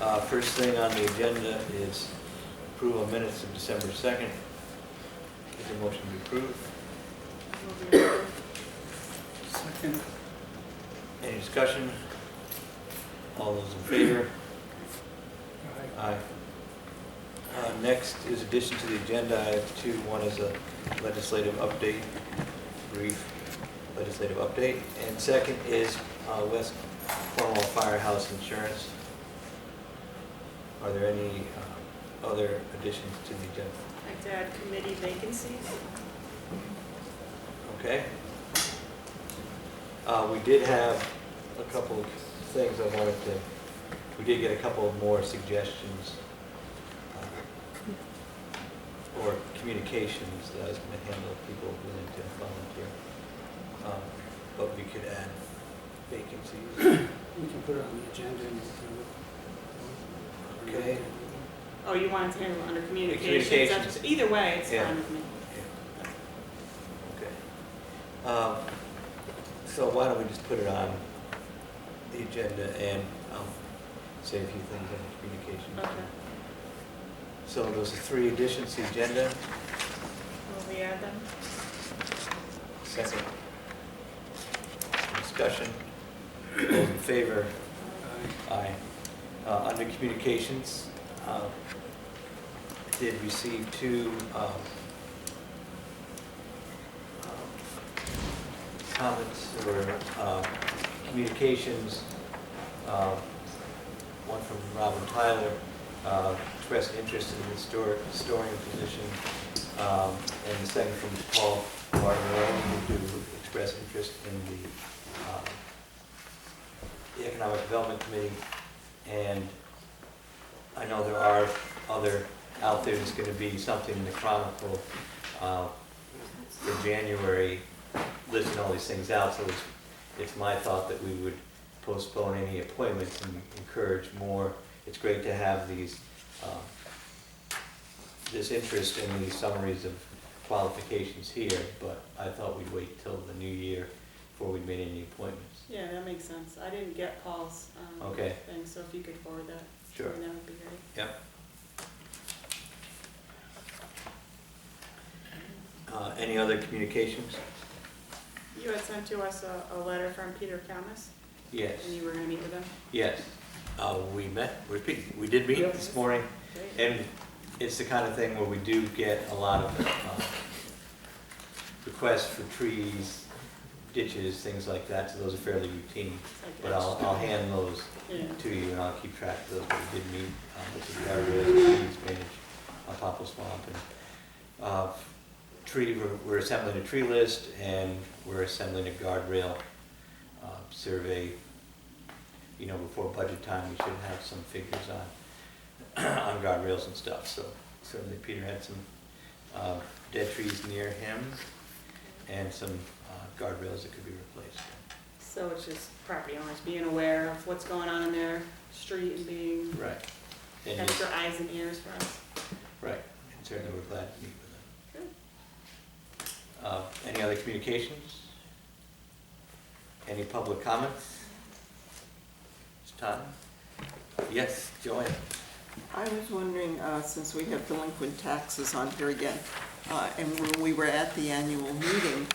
First thing on the agenda is approval of minutes of December 2nd. Is there a motion to approve? Second. Any discussion? All those in favor? Aye. Next is addition to the agenda. I have two. One is a legislative update, brief legislative update. And second is West Cornwall Firehouse Insurance. Are there any other additions to the agenda? I'd like to add committee vacancies. Okay. We did have a couple of things I wanted to, we did get a couple more suggestions or communications that I was going to handle people willing to volunteer. But we could add vacancies. We can put it on the agenda and Okay. Oh, you wanted to handle it under communications? Communications. Either way, it's Yeah. fine with me. Okay. So why don't we just put it on the agenda and say a few things on communications. Okay. So those are three additions to the agenda. Will we add them? Second. Discussion. Those in favor? Aye. Under communications, I did receive two comments or communications. One from Robin Tyler, expressed interest in the historian position, and the second from Paul Martin, who expressed interest in the Economic Development Committee. And I know there are other out there. There's going to be something in the Chronicle for January listing all these things out. So it's my thought that we would postpone any appointments and encourage more. It's great to have these this interest in these summaries of qualifications here, but I thought we'd wait till the new year before we made any appointments. Yeah, that makes sense. I didn't get Paul's Okay. thing, so if you could forward that. Sure. That would be great. Yep. Any other communications? You had sent to us a letter from Peter Kalmus, Yes. and you were going to meet with him. Yes. We met. We did meet Yep. this morning, Great. and it's the kind of thing where we do get a lot of requests for trees, ditches, things like that. So those are fairly routine. But I'll hand those Yeah. to you, and I'll keep track of those. We did meet with the guardrails, trees managed on Popple Swamp, and we're assembling a tree list, and we're assembling a guardrail survey. You know, before budget time, we should have some figures on guardrails and stuff. So certainly Peter had some dead trees near him and some guardrails that could be replaced. So it's just property owners being aware of what's going on in their street and being Right. And extra eyes and ears for us. right. And certainly we're glad to meet with them. Good. Any other communications? Any public comments? It's time. Yes, Joanne. I was wondering, since we have delinquent taxes on here again, and when we were at the annual meeting,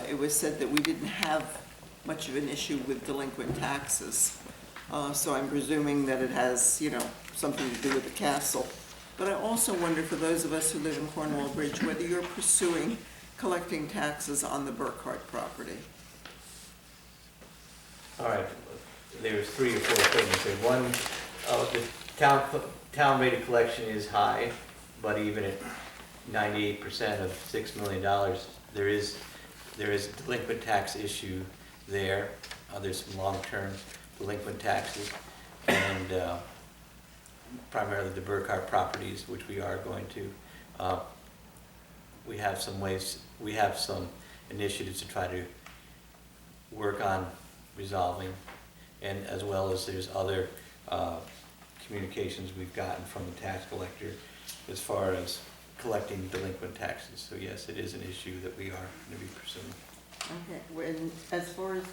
it was said that we didn't have much of an issue with delinquent taxes. So I'm presuming that it has, something to do with the castle. But I also wonder, for those of us who live in Cornwall Bridge, whether you're pursuing collecting taxes on the Burkhart property. All right. There's 3 or 4 things. There's one, the town rate of collection is high, but even at 98% of $6 million, there is a delinquent tax issue there. There's some long-term delinquent taxes, and primarily the Burkhart properties, which we are going to. We have some initiatives to try to work on resolving, and as well as there's other communications we've gotten from the tax collector as far as collecting delinquent taxes. So yes, it is an issue that we are going to be pursuing. Okay, as far as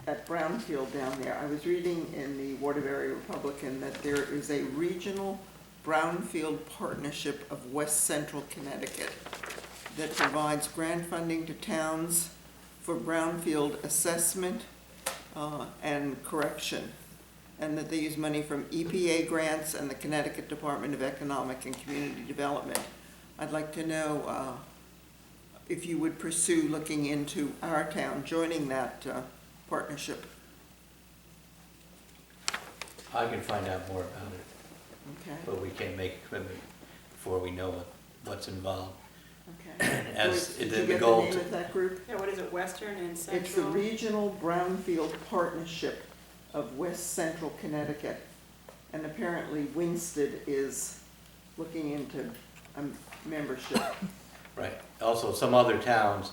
at Brownfield down there, I was reading in the Waterbury Republican that there is a regional brownfield partnership of West Central Connecticut that provides grant funding to towns for brownfield assessment and correction, and that they use money from EPA grants and the Connecticut Department of Economic and Community Development. I'd like to know if you would pursue looking into our town joining that partnership. I can find out more about it, Okay. but we can't make a commitment before we know what's involved. Okay. As Did the you get goal the name to- of that group? Yeah, what is it, Western and Central? It's the Regional Brownfield Partnership of West Central Connecticut. And apparently Winsted is looking into a membership. Right. Also, some other towns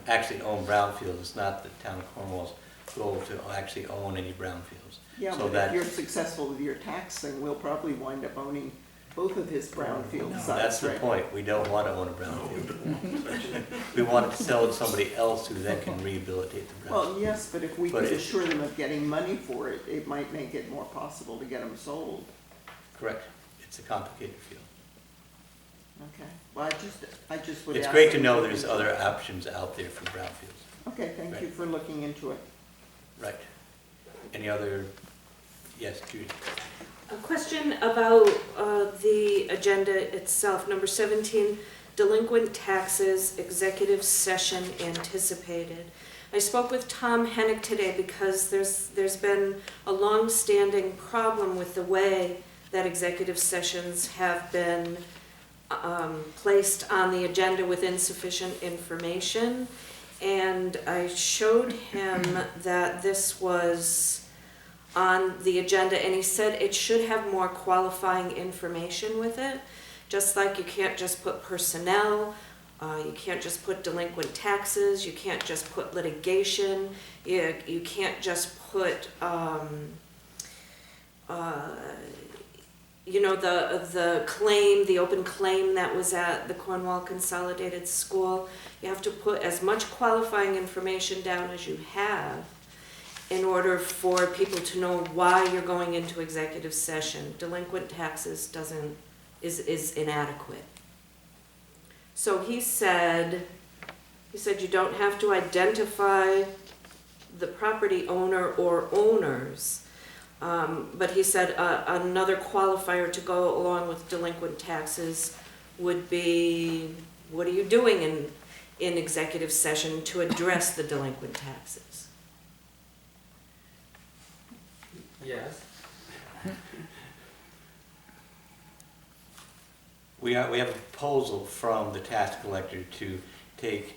actually own brownfields. It's not the town of Cornwall's goal to actually own any brownfields. Yeah, So but that- if you're successful with your tax thing, we'll probably wind up owning both of his brownfield sites, That's the right? point. We don't want to own a brownfield. We want to sell it to somebody else who then can rehabilitate the brownfield. Well, yes, but if we But could it- assure them of getting money for it, it might make it more possible to get them sold. Correct. It's a complicated field. Okay, well, I just would ask. It's great to them know look there's into other it. options out there for brownfields. Okay, thank you Right. for looking into it. Right. Any other? Yes, Judy. A question about the agenda itself, number 17, delinquent taxes, executive session anticipated. I spoke with Tom Hennick today because there's been a long-standing problem with the way that executive sessions have been placed on the agenda with insufficient information. And I showed him that this was on the agenda, and he said it should have more qualifying information with it. Just like you can't just put personnel, you can't just put delinquent taxes, you can't just put litigation, you can't just put, you know, the claim, the open claim that was at the Cornwall Consolidated School. You have to put as much qualifying information down as you have in order for people to know why you're going into executive session. Delinquent taxes is inadequate. So he said you don't have to identify the property owner or owners, but he said another qualifier to go along with delinquent taxes would be, what are you doing in executive session to address the delinquent taxes? Yes. We have a proposal from the tax collector to take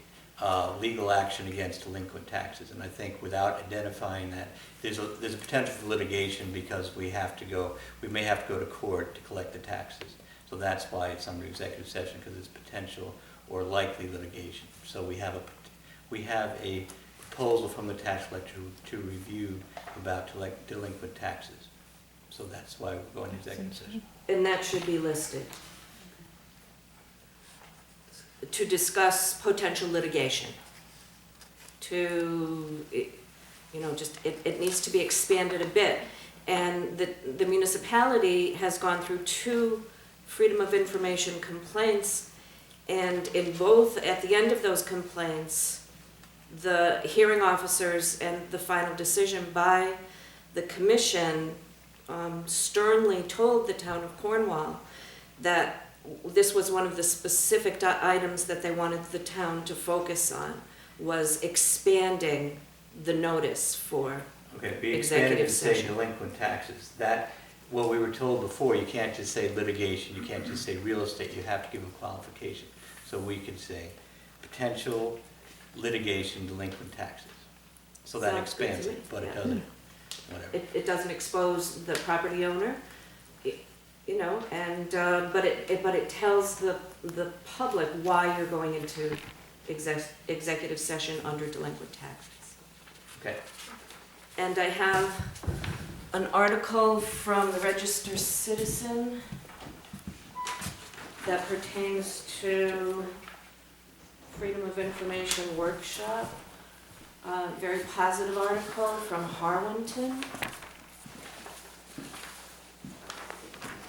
legal action against delinquent taxes. And I think without identifying that, there's a potential for litigation because we may have to go to court to collect the taxes. So that's why it's under executive session, because it's potential or likely litigation. So we have a proposal from the tax collector to review about delinquent taxes. So that's why we're going to executive session. And that should be listed. To discuss potential litigation. It needs to be expanded a bit. And the municipality has gone through 2 Freedom of Information complaints, and in both, at the end of those complaints, the hearing officers and the final decision by the commission sternly told the town of Cornwall that this was one of the specific items that they wanted the town to focus on, was expanding the notice for Okay, be expanded executive to say session. delinquent taxes. What we were told before, you can't just say litigation, you can't just say real estate, you have to give a qualification. So we could say potential litigation delinquent taxes. So that Sounds good to expands me. it, but it Yeah. doesn't, whatever. It doesn't expose the property owner, but it tells the public why you're going into executive session under delinquent taxes. Okay, And I have an article from the Register Citizen that pertains to Freedom of Information Workshop. very positive article from Harwinton.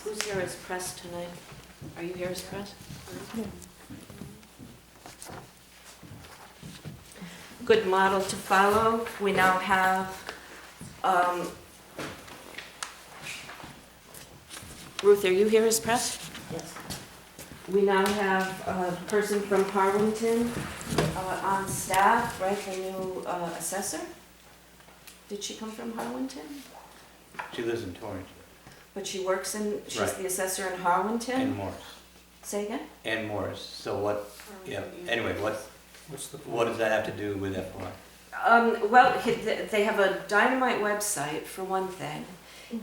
Who's here as press tonight? Are you here as press? Good model to follow. We now have, Ruth, are you here as press? Yes. We now have a person from Harwinton on staff, right, the new assessor? Did she come from Harwinton? She lives in Torrington But she works in, she's Right. the assessor in Harwinton? and Morris. Say again? And Morris, so what, yeah, anyway, What's the? what does that have to do with FOI? Well, they have a dynamite website, for one thing,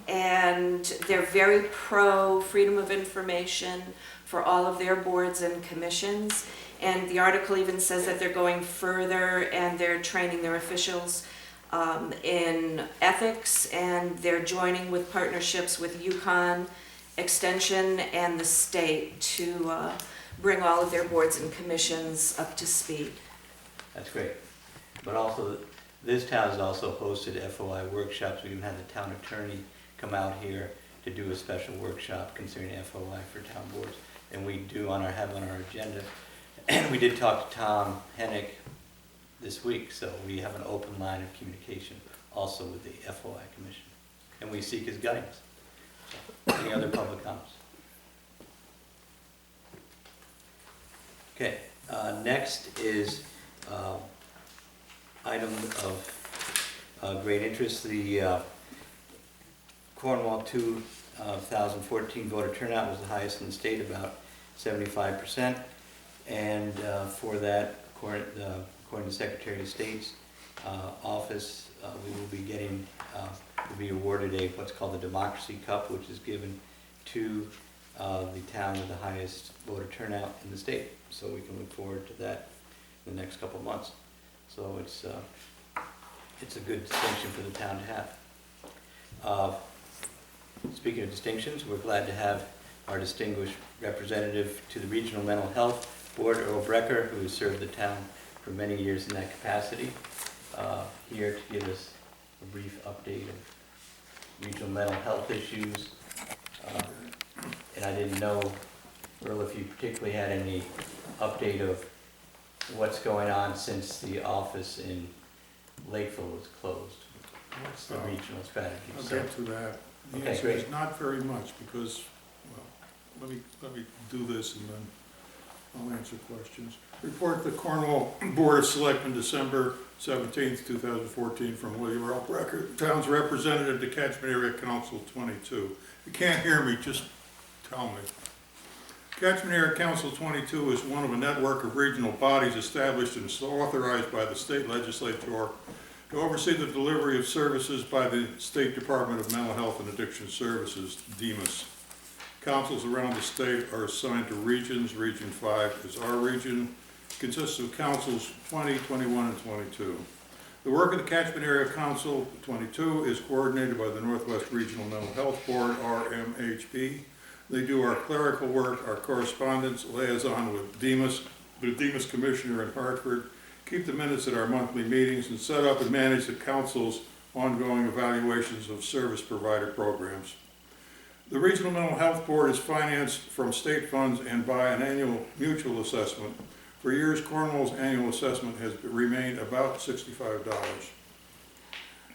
and they're very pro freedom of information for all of their boards and commissions. And the article even says that they're going further and they're training their officials in ethics, and they're joining with partnerships with Yukon Extension and the state to bring all of their boards and commissions up to speed. That's great. But also, this town has also hosted FOI workshops. We even had the town attorney come out here to do a special workshop concerning FOI for town boards. And we do have on our agenda. And we did talk to Tom Hennick this week, so we have an open line of communication also with the FOI Commission. And we seek his guidance. So, any other public comments? Okay, next is item of great interest, the Cornwall 2014 voter turnout was the highest in the state, about 75%. And for that, according to the Secretary of State's office, we will be getting, will be awarded what's called the Democracy Cup, which is given to the town with the highest voter turnout in the state. So we can look forward to that in the next couple of months. So it's a good distinction for the town to have. Speaking of distinctions, we're glad to have our distinguished representative to the Regional Mental Health Board, Earl Brecker, who has served the town for many years in that capacity, here to give us a brief update of regional mental health issues. And I didn't know, Earl, if you particularly had any update of what's going on since the office in Lakeville was closed. What's the regional strategy? I'll So, get to that. The Okay, answer great. is not very much because, well, let me do this and then I'll answer questions. Report the Cornwall Board of Selectmen, December 17th, 2014, from William Earl Brecker, town's representative to Catchment Area Council 22. If you can't hear me, just tell me. Catchment Area Council 22 is one of a network of regional bodies established and authorized by the state legislature to oversee the delivery of services by the State Department of Mental Health and Addiction Services, DEMAS. Councils around the state are assigned to regions. Region 5 is our region. It consists of councils 20, 21, and 22. The work of the Catchment Area Council 22 is coordinated by the Northwest Regional Mental Health Board, RMHB. They do our clerical work, our correspondence, liaison with DEMAS, the DEMAS Commissioner in Hartford, keep the minutes at our monthly meetings, and set up and manage the council's ongoing evaluations of service provider programs. The Regional Mental Health Board is financed from state funds and by an annual mutual assessment. For years, Cornwall's annual assessment has remained about $65.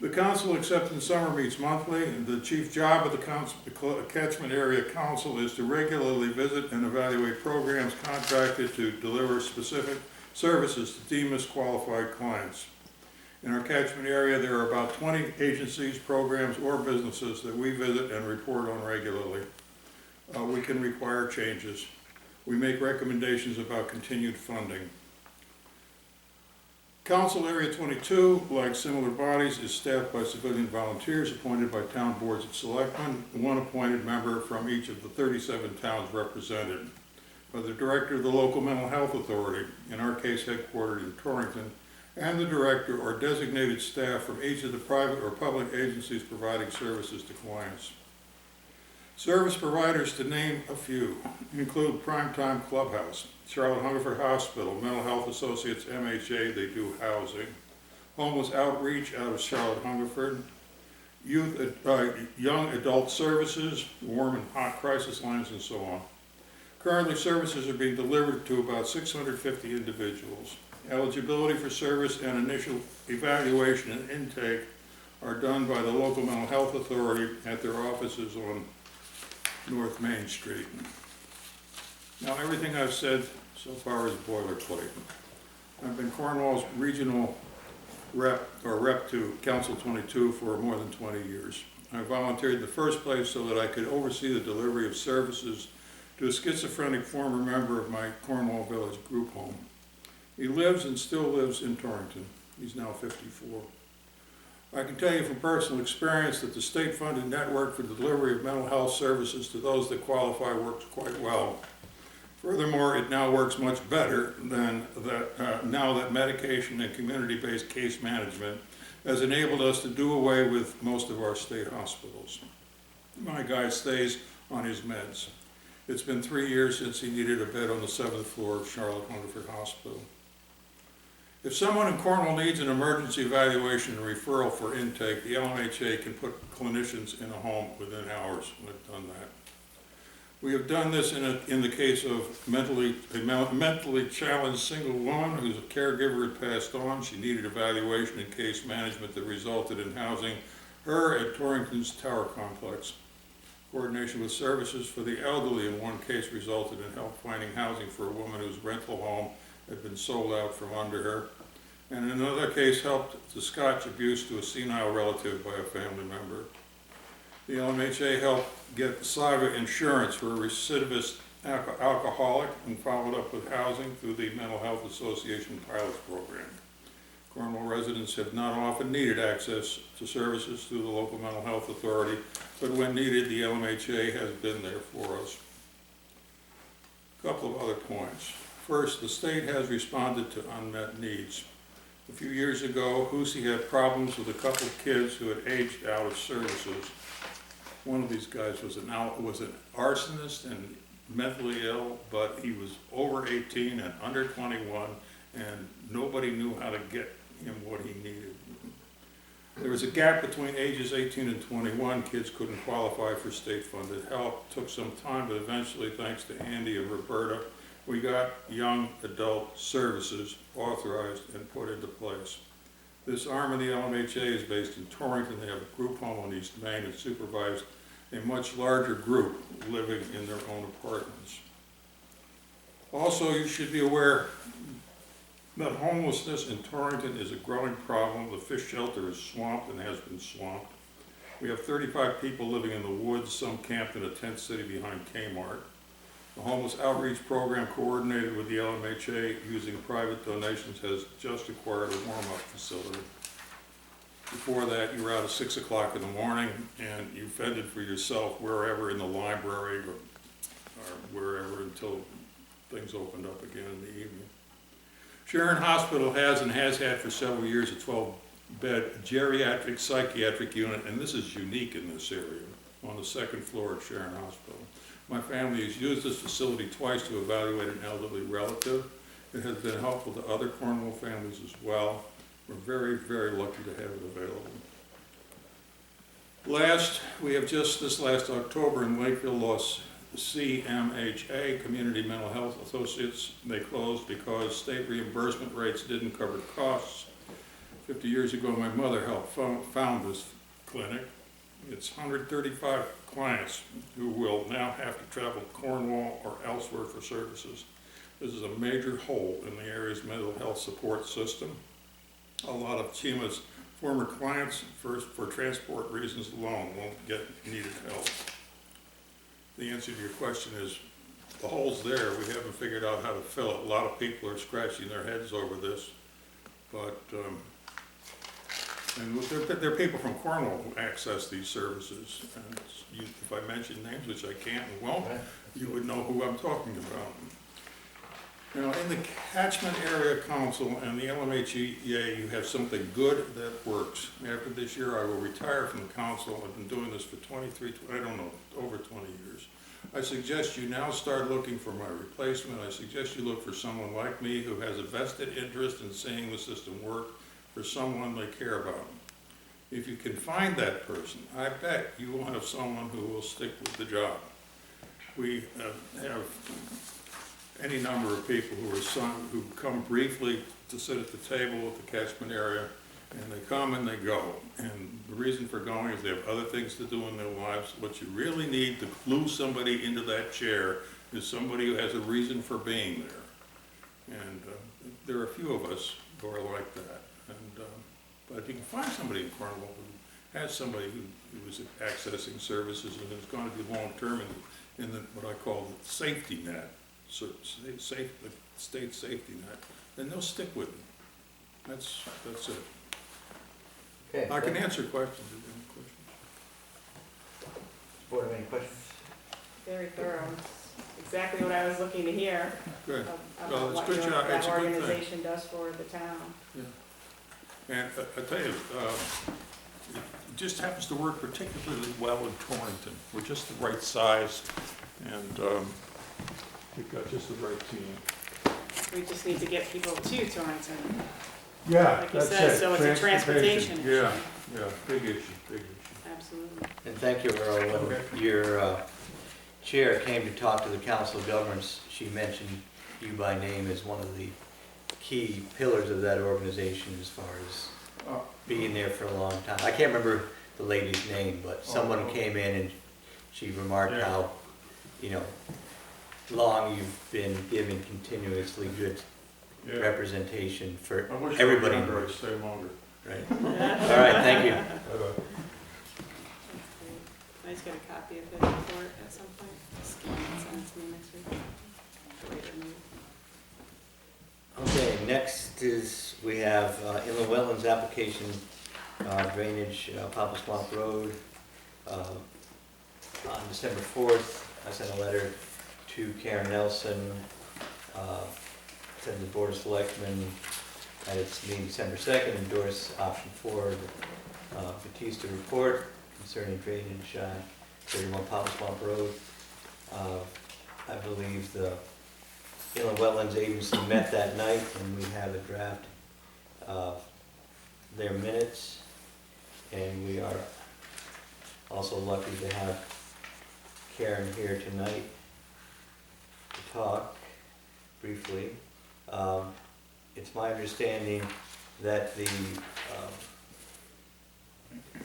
The council, except in summer, meets monthly, and the chief job of the Catchment Area Council is to regularly visit and evaluate programs contracted to deliver specific services to DEMAS qualified clients. In our catchment area, there are about 20 agencies, programs, or businesses that we visit and report on regularly. We can require changes. We make recommendations about continued funding. Council Area 22, like similar bodies, is staffed by civilian volunteers appointed by town boards of selectmen, one appointed member from each of the 37 towns represented, by the director of the local mental health authority, in our case headquartered in Torrington, and the director or designated staff from each of the private or public agencies providing services to clients. Service providers, to name a few, include Primetime Clubhouse, Charlotte Hungerford Hospital, Mental Health Associates, MHA, they do housing, homeless outreach out of Charlotte Hungerford, young adult services, warm and hot crisis lines, and so on. Currently, services are being delivered to about 650 individuals. Eligibility for service and initial evaluation and intake are done by the local mental health authority at their offices on North Main Street. Now, everything I've said so far is boilerplate. I've been Cornwall's regional rep to Council 22 for more than 20 years. I volunteered in the first place so that I could oversee the delivery of services to a schizophrenic former member of my Cornwall Village group home. He lives and still lives in Torrington. He's now 54. I can tell you from personal experience that the state-funded network for the delivery of mental health services to those that qualify works quite well. Furthermore, it now works much better than that, now that medication and community-based case management has enabled us to do away with most of our state hospitals. My guy stays on his meds. It's been 3 years since he needed a bed on the 7th floor of Charlotte Hungerford Hospital. If someone in Cornwall needs an emergency evaluation and referral for intake, the LMHA can put clinicians in a home within hours. We've done that. We have done this in the case of a mentally challenged single woman whose caregiver had passed on. She needed evaluation and case management that resulted in housing her at Torrington's Tower Complex. Coordination with services for the elderly in one case resulted in help finding housing for a woman whose rental home had been sold out from under her. And in another case helped the Scotch abuse to a senile relative by a family member. The LMHA helped get SAGA insurance for a recidivist alcoholic and followed up with housing through the Mental Health Association Pilots Program. Cornwall residents have not often needed access to services through the local mental health authority, but when needed, the LMHA has been there for us. A couple of other points. First, the state has responded to unmet needs. A few years ago, Hoosie had problems with a couple of kids who had aged out of services. One of these guys was an arsonist and mentally ill, but he was over 18 and under 21, and nobody knew how to get him what he needed. There was a gap between ages 18 and 21. Kids couldn't qualify for state-funded help. It took some time, but eventually, thanks to Andy and Roberta, we got young adult services authorized and put into place. This arm of the LMHA is based in Torrington. They have a group home on East Main and supervise a much larger group living in their own apartments. Also, you should be aware that homelessness in Torrington is a growing problem. The fish shelter is swamped and has been swamped. We have 35 people living in the woods, some camped in a tent city behind Kmart. The homeless outreach program coordinated with the LMHA using private donations has just acquired a warm-up facility. Before that, you were out at 6 o'clock in the morning and you fended for yourself wherever in the library or wherever until things opened up again in the evening. Sharon Hospital has and has had for several years a 12-bed geriatric psychiatric unit, and this is unique in this area, on the 2nd floor of Sharon Hospital. My family has used this facility twice to evaluate an elderly relative. It has been helpful to other Cornwall families as well. We're very, very lucky to have it available. Last, we have just this last October in Lakeville lost CMHA, Community Mental Health Associates. They closed because state reimbursement rates didn't cover costs. 50 years ago, my mother helped found this clinic. It's 135 clients who will now have to travel to Cornwall or elsewhere for services. This is a major hole in the area's mental health support system. A lot of CHIMA's former clients, first for transport reasons alone, won't get needed help. The answer to your question is the hole's there. We haven't figured out how to fill it. A lot of people are scratching their heads over this, but and there are people from Cornwall who access these services. And if I mention names, which I can't and won't, you would know who I'm talking about. Now, in the Catchment Area Council and the LMHA, you have something good that works. After this year, I will retire from the council. I've been doing this for over 20 years. I suggest you now start looking for my replacement. I suggest you look for someone like me who has a vested interest in seeing the system work for someone they care about. If you can find that person, I bet you will have someone who will stick with the job. We have any number of people who come briefly to sit at the table at the catchment area, and they come and they go. And the reason for going is they have other things to do in their lives. What you really need to glue somebody into that chair is somebody who has a reason for being there. And there are a few of us who are like that. And but if you can find somebody in Cornwall who has somebody who is accessing services and is going to be long-term in the what I call the safety net, so the state safety net, then they'll stick with it. That's it. Okay. I can answer questions if you have any questions. Board have any questions? Very thorough. It's exactly what I was looking to hear Good. about Well, it's what good job. that It's a good thing. organization does for the town. Yeah. And I tell you, it just happens to work particularly well in Torrington. We're just the right size, and we've got just the right team. We just need to get people to Torrington. Yeah, Like you said, so it's a transportation issue. Yeah, big issue, big issue. Absolutely. And thank you, Earl. When your chair came to talk to the Council of Governments, she mentioned you by name as one of the key pillars of that organization as far as being there for a long time. I can't remember the lady's name, but someone came in and she remarked how, long you've been giving continuously good representation for everybody. I'd stay longer. Right. All right, thank you. Bye-bye. Can I just get a copy of the report at some point? Scan and send it to me next week. Later, maybe. Okay, next is, we have inland wetlands application, drainage, Papa Swamp Road. On December 4th, I sent a letter to Karen Nelson, said the Board of Selectmen at its meeting December 2nd endorsed option 4 of the Batista report concerning drainage, 31 Papa Swamp Road. I believe the Inland Wetlands Agency met that night, and we have a draft of their minutes. And we are also lucky to have Karen here tonight to talk briefly. It's my understanding that the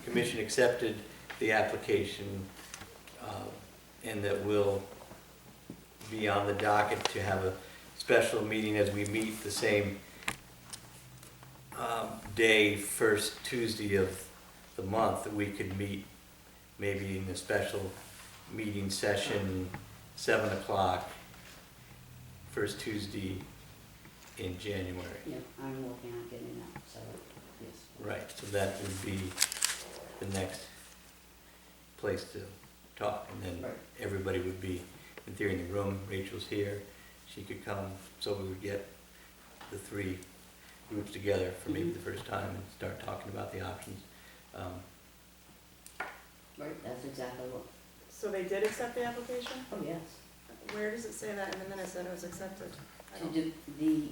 commission accepted the application and that we'll be on the docket to have a special meeting as we meet the same day, first Tuesday of the month, that we could meet maybe in a special meeting session, 7 o'clock, first Tuesday in January. Yeah, I'm working on getting that, so, yes. Right, so that would be the next place to talk, and then Right. everybody would be, in theory, in the room. Rachel's here, she could come, so we would get the three groups together for maybe the first time and start talking about the options. Right, that's exactly what, So they did accept the application? oh, yes. Where does it say that in the minutes that it was accepted? I To don't- do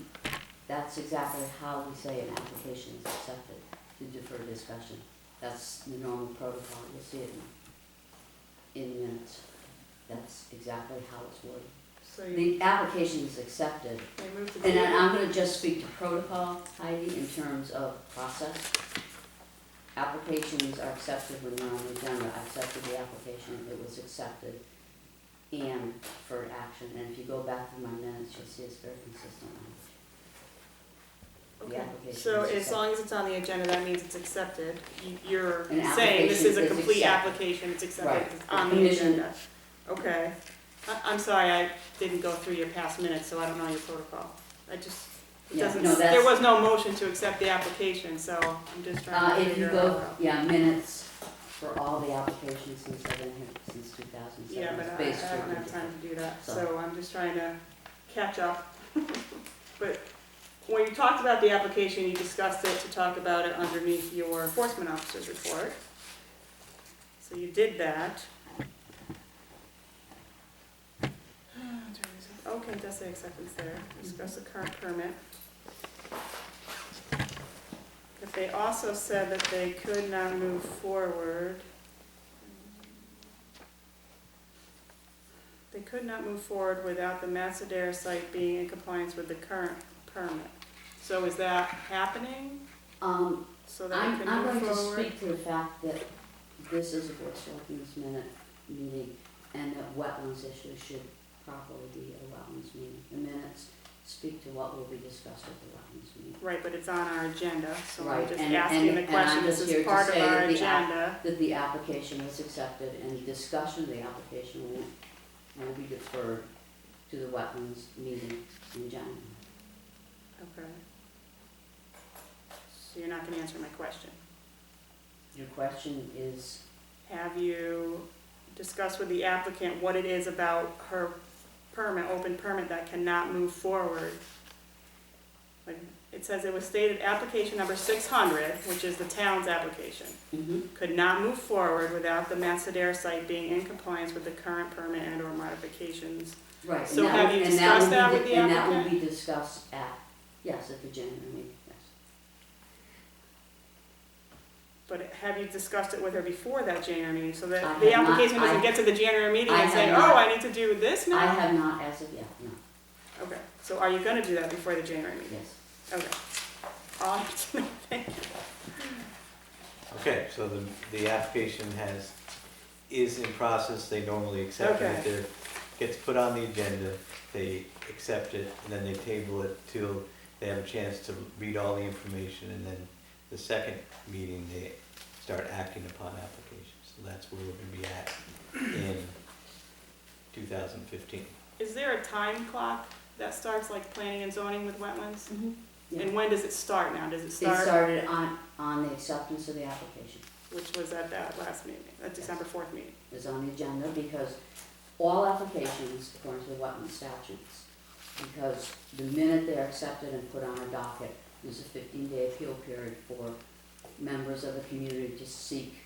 that's exactly how we say an application is accepted, to defer discussion. That's the normal protocol, you'll see it in the minutes. That's exactly how it's worded. So you, The application is accepted, they moved to. and then I'm gonna just speak to protocol, Heidi, in terms of process. Applications are accepted when they're on the agenda. I accepted the application, it was accepted, and for action. And if you go back to my minutes, you'll see it's very consistent language. The Okay, application so is as long as it's on the agenda, that means it's accepted. You're An saying this is a application is complete accepted. application, it's accepted, Right. it's on the Commission- agenda. Okay. I'm sorry, I didn't go through your past minutes, so I don't know your protocol. It Yeah, doesn't, no, there that's- was no motion to accept the application, so I'm just trying to If you figure go, out. yeah, minutes for all the applications since I've been here, since 2007. Yeah, but it's I based don't strictly- have time to do that, So- so I'm just trying to catch up. But when you talked about the application, you discussed it to talk about it underneath your enforcement officer's report. So you did that. Okay, it does say acceptance there. Discuss the current permit. If They also said that they could not move forward. They could not move forward without the Massadera site being in compliance with the current permit. So is that happening? So that we I'm can going move to forward? speak to the fact that this is a Board of Selectmen's meeting, and that wetlands issue should probably be a wetlands meeting. The minutes speak to what will be discussed at the wetlands meeting. Right, but it's on our agenda, so I'm Right, just and- asking and- the and question, I'm this just is here to part of say our that the agenda. That the application was accepted, and discussion of the application will be deferred to the wetlands meeting in January. Okay. So you're not gonna answer my question. Your question is, Have you discussed with the applicant what it is about her permit, open permit, that cannot move forward? Like, it says it was stated, application number 600, which is the town's application, could not move forward without the Massadera site being in compliance with the current permit and or modifications. right, and So that have will- you and discussed will that be- with the And that will applicant? be discussed at the January meeting, yes. But have you discussed it with her before that January meeting, so I that have the not. application doesn't get to the January meeting I and say, have oh, not. I need to do this I now? have not as of yet, no, Okay, so are you gonna do that before the January meeting? yes. Okay. All I need to know, thank you. Okay, so the application is in process, they normally accept it. Okay. If it gets put on the agenda, they accept it, and then they table it till they have a chance to read all the information, and then the second meeting, they start acting upon applications. So that's where we're gonna be at in 2015. Is there a time clock that starts like planning and zoning with wetlands? Yeah. And when does it start now? Does it It start, started on the acceptance of the application. which was at that last meeting, that December 4th meeting? Is on the agenda because all applications, according to the wetland statutes, because the minute they're accepted and put on a docket, there's a 15-day appeal period for members of the community to seek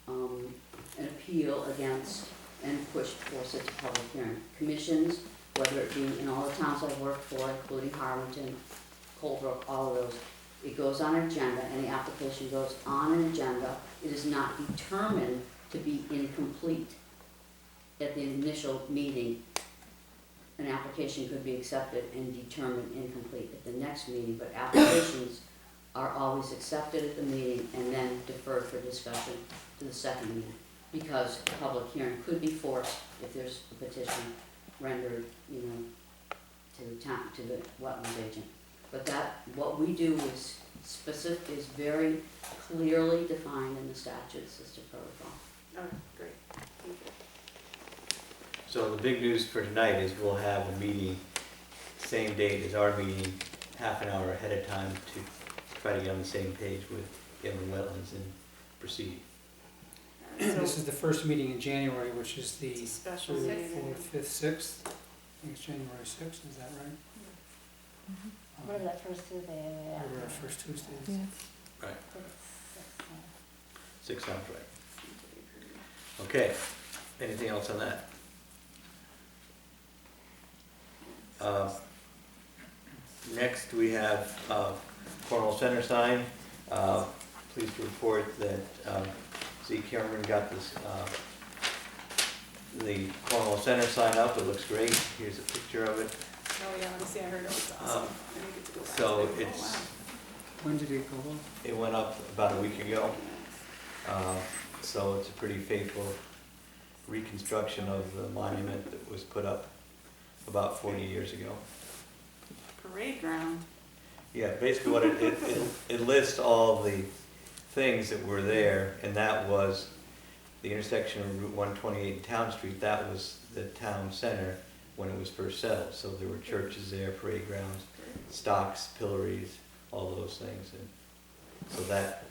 an appeal against and push for such a public hearing. Commissions, whether it be in all the towns I've worked for, including Harwinton, Colebrook, all of those, it goes on an agenda, and the application goes on an agenda. It is not determined to be incomplete at the initial meeting. An application could be accepted and determined incomplete at the next meeting, but applications are always accepted at the meeting and then deferred for discussion to the second meeting, because a public hearing could be forced if there's a petition rendered, to the town, to the wetlands agent. But what we do is specific, is very clearly defined in the statutes as to protocol. Okay, great, thank you. So the big news for tonight is we'll have a meeting, same date as our meeting, half an hour ahead of time to try to get on the same page with inland wetlands and proceed. This is the first meeting in January, which is the It's a special third, meeting. fourth, fifth, sixth. I think it's January 6th, is that right? What is that first Tuesday? Or first Tuesday. Right. 6 sounds right. Okay, anything else on that? Next, we have Cornwall Center sign. Pleased to report that Z. Cameron got this, the Cornwall Center sign up. It looks great. Here's a picture of it. Oh, yeah, let me see, I heard it was awesome. I need to go back So to it. it's, Oh, wow. When did it go up? it went up about a week ago. So it's a pretty faithful reconstruction of the monument that was put up about 40 years ago. Parade ground. Yeah, basically what it lists all the things that were there, and that was the intersection of Route 128 and Town Street. That was the town center when it was first settled. So there were churches there, parade grounds, stocks, pillories, all those things. And so that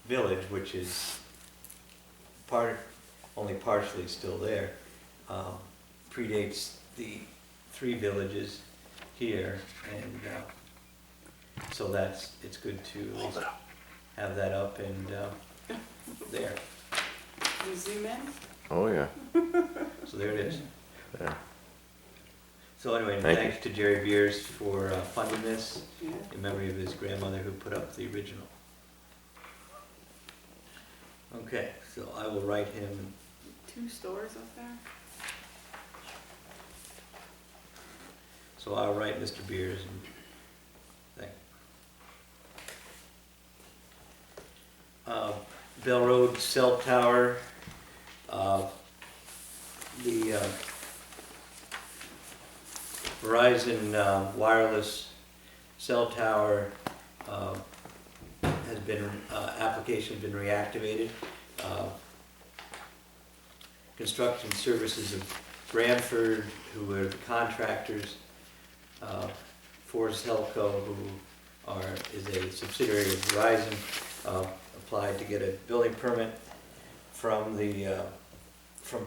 village, which is only partially still there, predates the 3 villages here, and so it's good to at least have that up and there. Can you zoom in? Oh, yeah. So there it is. Yeah. So anyway, Thank you. thanks to Jerry Beers for funding this Yeah. in memory of his grandmother who put up the original. Okay, so I will write him, 2 stores up there? so I'll write Mr. Beers and thank. Bell Road cell tower, the Verizon wireless cell tower has been, application's been reactivated. Construction Services of Branford, who are the contractors, Forest Helco, who is a subsidiary of Verizon, applied to get a building permit from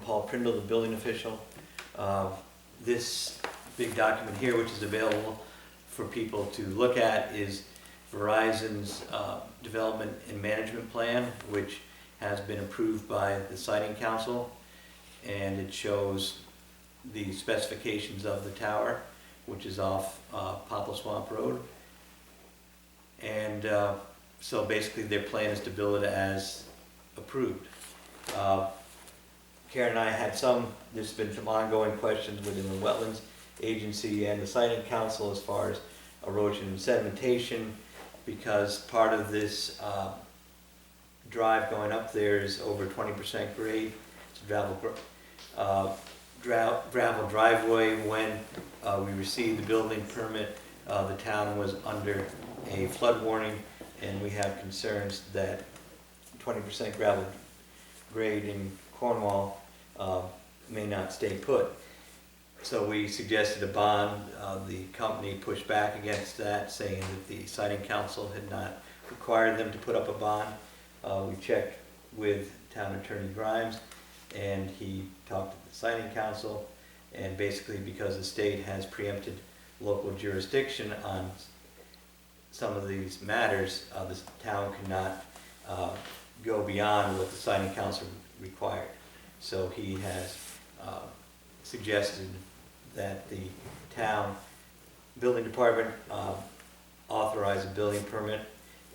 Paul Prindle, the building official. This big document here, which is available for people to look at, is Verizon's development and management plan, which has been approved by the siting council, and it shows the specifications of the tower, which is off Poplar Swamp Road. And so basically their plan is to build it as approved. Karen and I had there's been some ongoing questions within the Wetlands Agency and the siting council as far as erosion and sedimentation, because part of this drive going up there is over 20% grade. It's a gravel driveway. When we received the building permit, the town was under a flood warning, and we have concerns that 20% gravel grade in Cornwall may not stay put. So we suggested a bond. The company pushed back against that, saying that the siting council had not required them to put up a bond. We checked with Town Attorney Grimes, and he talked to the siting council, and basically because the state has preempted local jurisdiction on some of these matters, this town cannot go beyond what the siting council required. So he has suggested that the town building department authorize a building permit,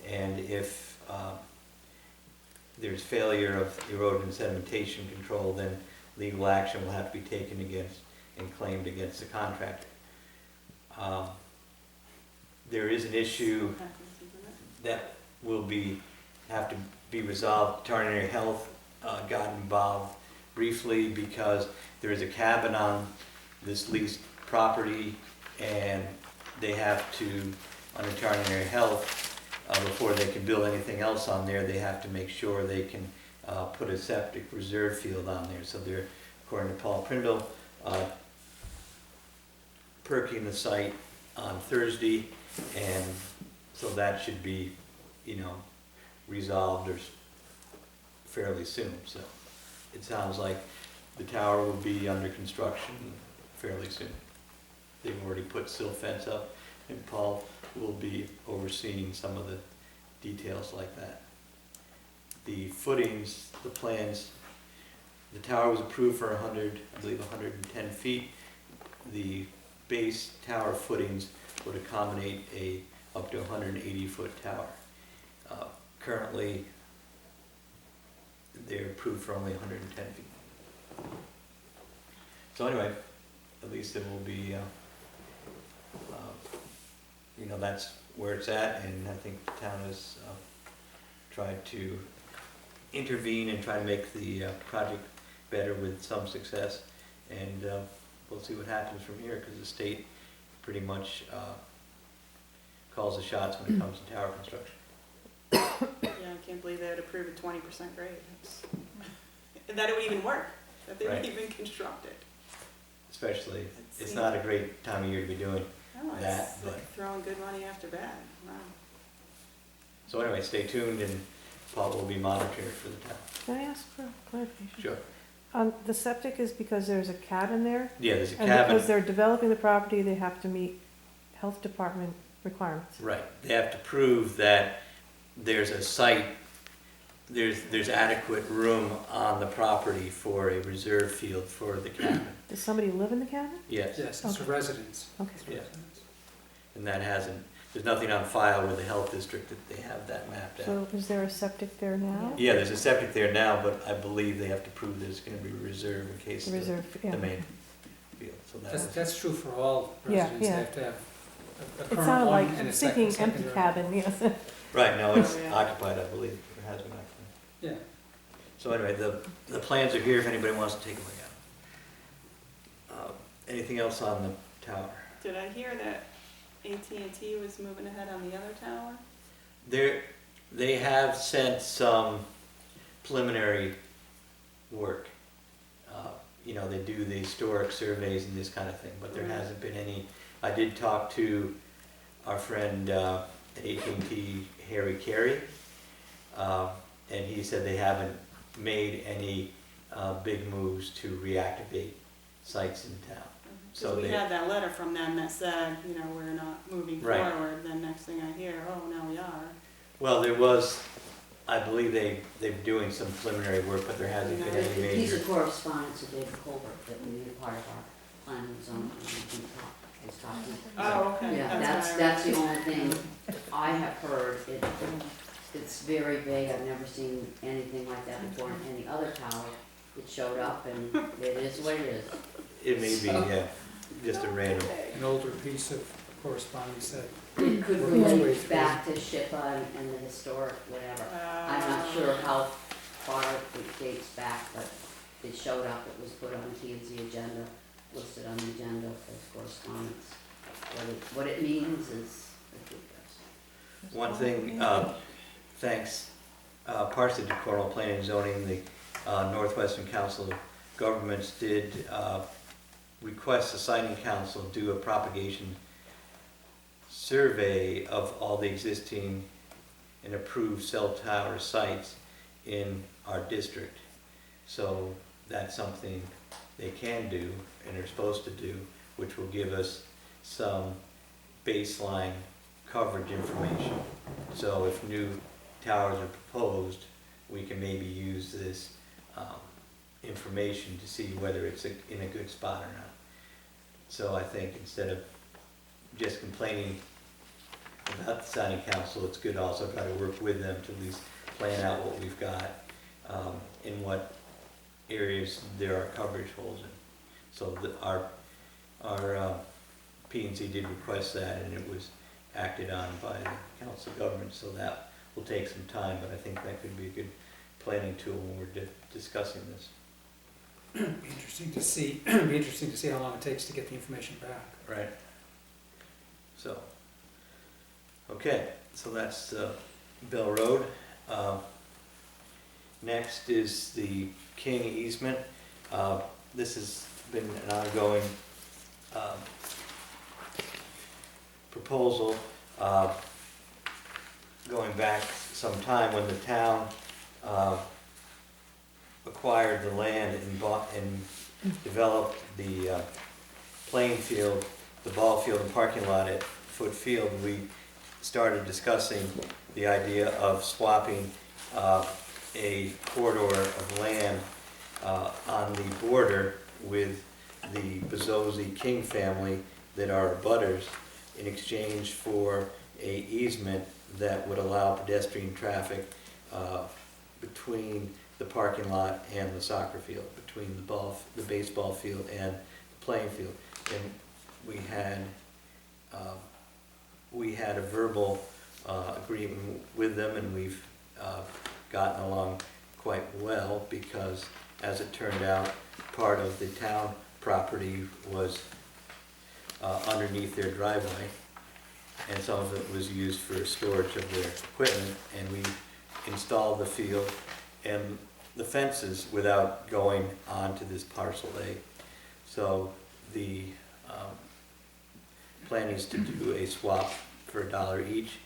and if there's failure of erosion and sedimentation control, then legal action will have to be taken against and claimed against the contractor. There is an issue that will have to be resolved. Veterinary Health got involved briefly because there is a cabin on this leased property, and they have to, under Veterinary Health, before they can build anything else on there, they have to make sure they can put a septic reserve field on there. So they're, according to Paul Prindle, perking the site on Thursday, and so that should be, resolved or fairly soon. So it sounds like the tower will be under construction fairly soon. They've already put sill fence up, and Paul will be overseeing some of the details like that. The footings, the plans, the tower was approved for 110 feet. The base tower footings would accommodate up to 180-foot tower. Currently, they're approved for only 110 feet. So anyway, at least it will be, that's where it's at, and I think the town has tried to intervene and try to make the project better with some success, and we'll see what happens from here, because the state pretty much calls the shots when it comes to tower construction. Yeah, I can't believe they would approve a 20% grade. And that it would even work, that they would even construct it. Especially, it's not a great time of year to be doing No, that, it's but like throwing good money after bad. Wow. so anyway, stay tuned, and Paul will be monitoring for the town. Can I ask for clarification? Sure. The septic is because there's a cabin there? Yeah, there's a And cabin. because they're developing the property, they have to meet health department requirements? Right. They have to prove that there's a site, there's adequate room on the property for a reserve field for the cabin. Does somebody live in the cabin? Yes. Yes, it's a Okay. residence. Okay. It's a Yeah. residence. And that hasn't, there's nothing on file with the health district that they have that mapped out. So is there a septic there now? Yeah, there's a septic there now, but I believe they have to prove that it's gonna be reserved in case The the reserve, yeah. main field, so That's, that's, that's true for all Yeah, residents, they yeah. have to have a It current sounded one like, and I'm a thinking second, empty secondary. cabin, yes. right, now it's Oh, yeah. occupied, I believe, or has been occupied. Yeah, So anyway, the plans are here if anybody wants to take a look at them. Anything else on the tower? Did I hear that AT&T was moving ahead on the other tower? They have sent some preliminary work. You know, they do the historic surveys and this kind of thing, but there Right. hasn't been any. I did talk to our friend at AT&T, Harry Carey, and he said they haven't made any big moves to reactivate sites in town. So Because we they- had that letter from them that said, you know, we're not moving Right. forward, then next thing I hear, oh, now we are. Well, there was, I believe they're doing some preliminary work, but there hasn't been any The piece major. of correspondence with David Colbert that we made part of our planning and zoning, was talking. Oh, okay, Yeah, that's that's what I the only thing I have heard. It's very vague. I've never seen anything like that before in any other tower. It showed up and it is what it is. It may be, yeah, just a random. an older piece of correspondence that, It could Work its way relate through. back to SHPA and the historic whatever. I'm not sure how far it dates back, but it showed up. It was put on the P&Z agenda, listed on the agenda as correspondence. What it means is, I think that's. One thing, thanks partially to Cornwall Planning and Zoning, the Northwestern Council of Governments did request the Siting Council do a propagation survey of all the existing and approved cell tower sites in our district. So that's something they can do and are supposed to do, which will give us some baseline coverage information. So if new towers are proposed, we can maybe use this information to see whether it's in a good spot or not. So I think instead of just complaining about the Siting Council, it's good to also try to work with them to at least plan out what we've got, in what areas there are coverage holes in. So our P&Z did request that, and it was acted on by the Council of Governments, so that will take some time, but I think that could be a good planning tool when we're discussing this. be interesting to see, be interesting to see how long it takes to get the information back. Right. So, okay, so that's Bell Road. Next is the King easement. This has been an ongoing proposal going back some time when the town acquired the land and bought and developed the playing field, the ball field and parking lot at Foot Field. We started discussing the idea of swapping a corridor of land on the border with the Bezzosi King family that are abutters in exchange for a easement that would allow pedestrian traffic between the parking lot and the soccer field, between the baseball field and the playing field. And we had a verbal agreement with them, and we've gotten along quite well, because as it turned out, part of the town property was underneath their driveway, and some of it was used for storage of their equipment, and we installed the field and the fences without going onto this parcel A. So the plan is to do a swap for $1 each,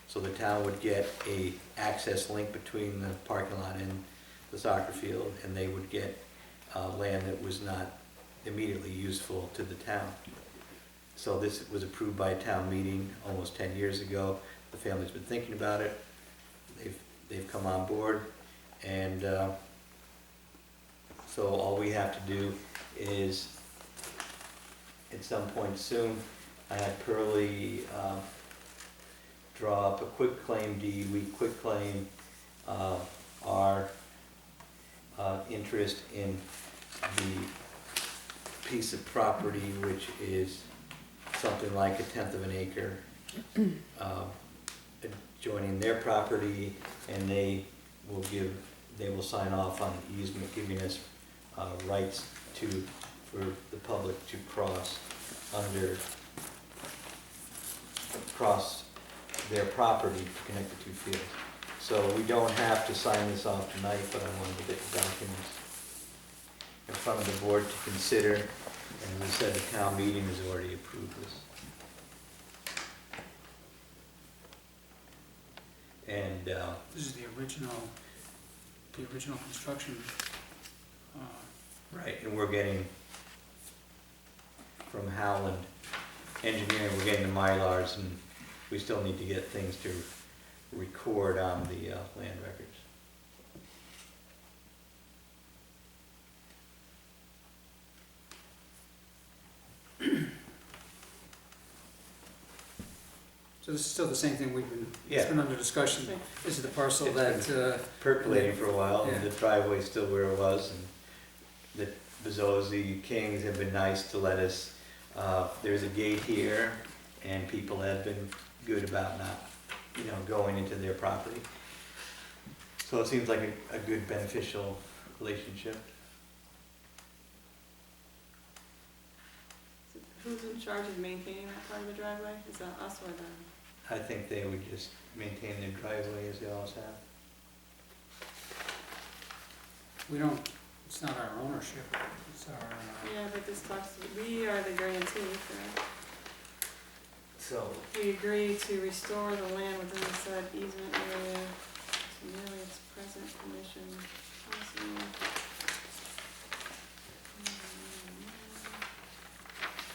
so the town would get a access link between the parking lot and the soccer field, and they would get land that was not immediately useful to the town. So this was approved by a town meeting almost 10 years ago. The family's been thinking about it. They've come on board, and so all we have to do is, at some point soon, I had Pearlie draw up a quitclaim deed. We quitclaim our interest in the piece of property, which is something like 1/10 of an acre, adjoining their property, and they will sign off on the easement, giving us rights for the public to cross their property to connect the two fields. So we don't have to sign this off tonight, but I wanted to get the documents in front of the board to consider. And as I said, the town meeting has already approved this. And This is the original construction. right, and we're getting from Howland Engineering, we're getting the Mylars, and we still need to get things to record on the land records. So this is still the same thing it's Yeah. been under discussion. This is the parcel that, Percolating for a while, and Yeah. the driveway's still where it was, and the Bezzosi Kings have been nice to let us, there's a gate here, and people have been good about not, going into their property. So it seems like a good beneficial relationship. Who's in charge of maintaining that part of the driveway? Is that us or them? I think they would just maintain their driveway as they always have. it's not our ownership, it's our, Yeah, but this talks, we are the grantee, correct? So, We agree to restore the land within the said easement area to nearly its present condition. Possible.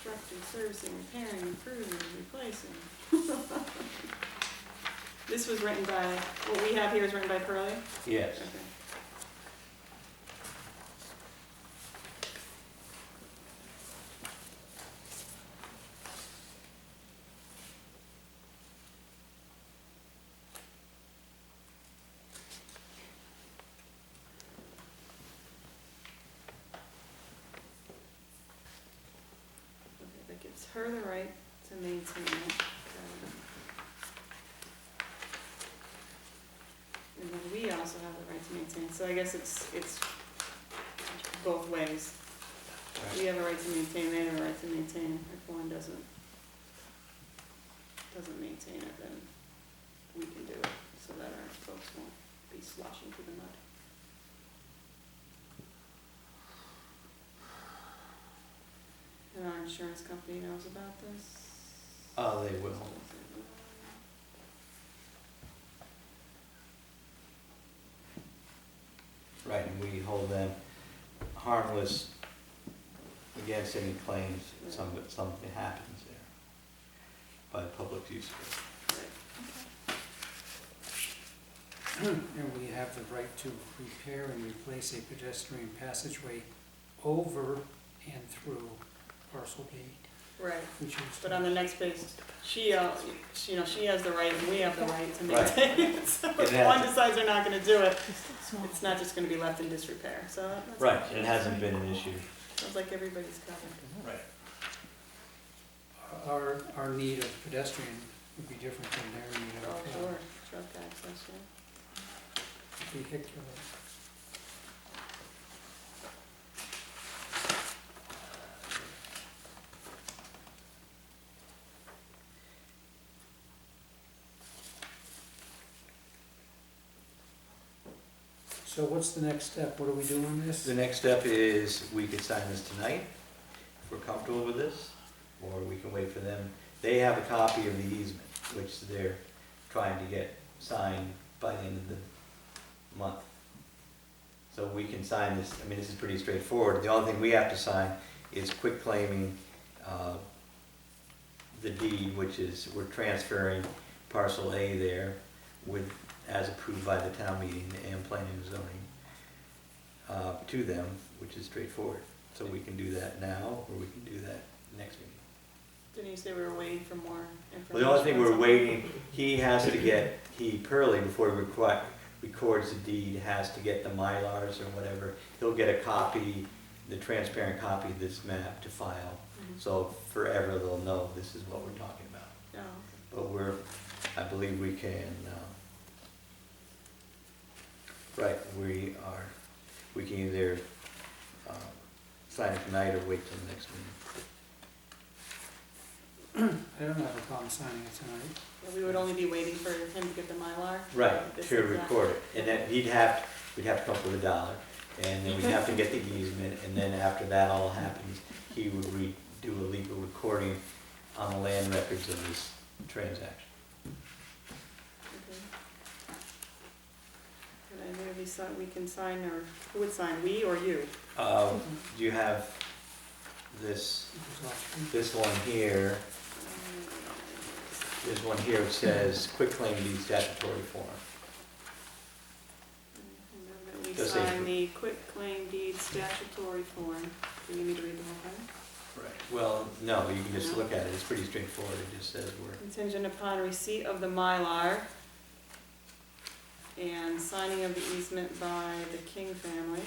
Constructing, servicing, repairing, improving, replacing. This was written by, what we have here is written by Pearlie? yes. Okay. Okay, that gives her the right to maintain it. And then we also have the right to maintain, so I guess it's both ways. We have a right to maintain, they have a right to maintain. If one doesn't maintain it, then we can do it, so that our folks won't be sloshing through the mud. And our insurance company knows about this? Oh, they will. Right, and we hold them harmless against any claims that something happens there by public use of it. and we have the right to repair and replace a pedestrian passageway over and through parcel B, Right, which is. but on the next page, she has the right and we have the right to maintain it. So if It one has- decides they're not gonna do it, Small. it's not just gonna be left in disrepair, so that's. Right, and it hasn't been an issue. Sounds like everybody's covered. Right. Our need of pedestrian would be different than their need Oh, of sure, truck access, yeah. vehicular. So what's the next step? What do we do on this? The next step is we could sign this tonight, if we're comfortable with this, or we can wait for them. They have a copy of the easement, which they're trying to get signed by the end of the month. So we can sign this, I mean, this is pretty straightforward. The only thing we have to sign is quitclaiming the deed, which is, we're transferring parcel A there with, as approved by the town meeting and planning and zoning, to them, which is straightforward. So we can do that now, or we can do that next meeting. Didn't you say we were waiting for more information? Well, the only thing on we're something? waiting, he has to get, Pearlie, before he records the deed, has to get the Mylars or whatever. He'll get a copy, the transparent copy of this map to file. Mhm. So forever they'll know this is what we're talking about. Oh, But I believe we can, we can either sign it tonight or wait till the next meeting. I don't have a problem signing it tonight. yeah, we would only be waiting for him to get the Mylar? Right, This to is that. record it, and then we'd have to come up with $1, and then we'd have to get the easement, and then after that all happens, he would do a legal recording on the land records of this transaction. Okay. Could I maybe we can sign, or who would sign, we or you? Do you have this It was all- one here? There's one here, it says quitclaim deed statutory form. We Does say- sign the quitclaim deed statutory form. Do you need to read the whole thing? Right. Well, no, you can just look at it, it's pretty straightforward, it just says we're, Contingent upon receipt of the Mylar and signing of the easement by the King family.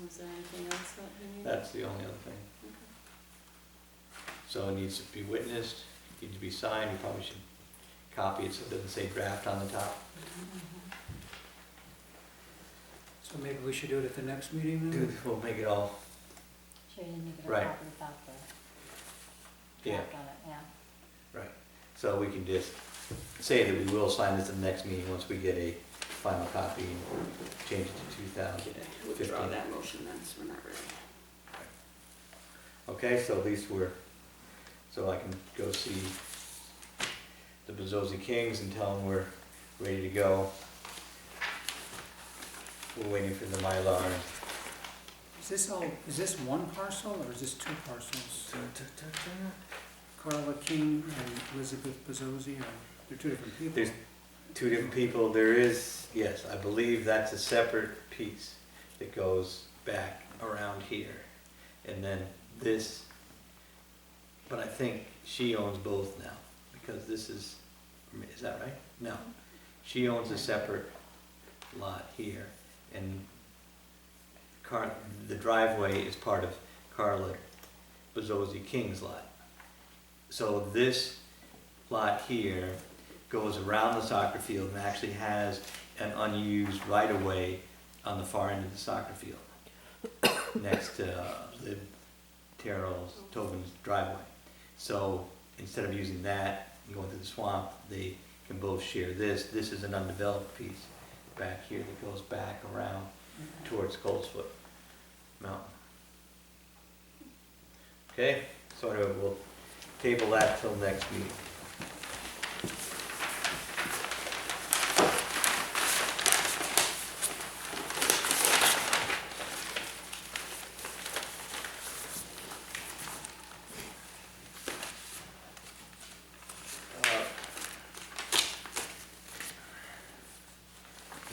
Was there anything else that you needed? that's the only other thing. So it needs to be witnessed, needs to be signed, you probably should copy it so it doesn't say draft on the top. So maybe we should do it at the next meeting then? We'll make it all, Sure, you didn't get a Right. copy without the yeah, draft on it, yeah. right. So we can just say that we will sign this at the next meeting once we get a final copy and change it to 2015. Withdraw that motion then, so we're not ready. Okay, so at least so I can go see the Bezzosi Kings and tell them we're ready to go. We're waiting for the Mylar. Is this one parcel or is this two parcels? Carla King and Elizabeth Bezzosi, or they're two different people? There's two different people. There is, yes, I believe that's a separate piece that goes back around here. And then this, but I think she owns both now, because this is that right? No. She owns a separate lot here, and the driveway is part of Carla Bezzosi King's lot. So this lot here goes around the soccer field and actually has an unused right-of-way on the far end of the soccer field, next to Lib Terrell's Tobin's driveway. So instead of using that and going through the swamp, they can both share this. This is an undeveloped piece back here that goes back around towards Colesfoot Mountain. Okay, so anyway, we'll table that till next meeting.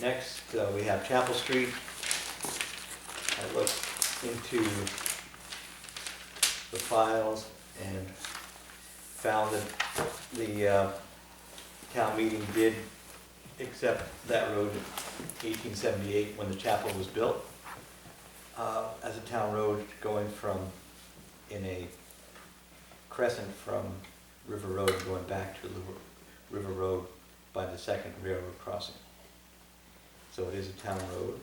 Next, we have Chapel Street. I looked into the files and found that the town meeting did accept that road in 1878 when the chapel was built as a town road going in a crescent from River Road going back to the River Road by the second railroad crossing. So it is a town road.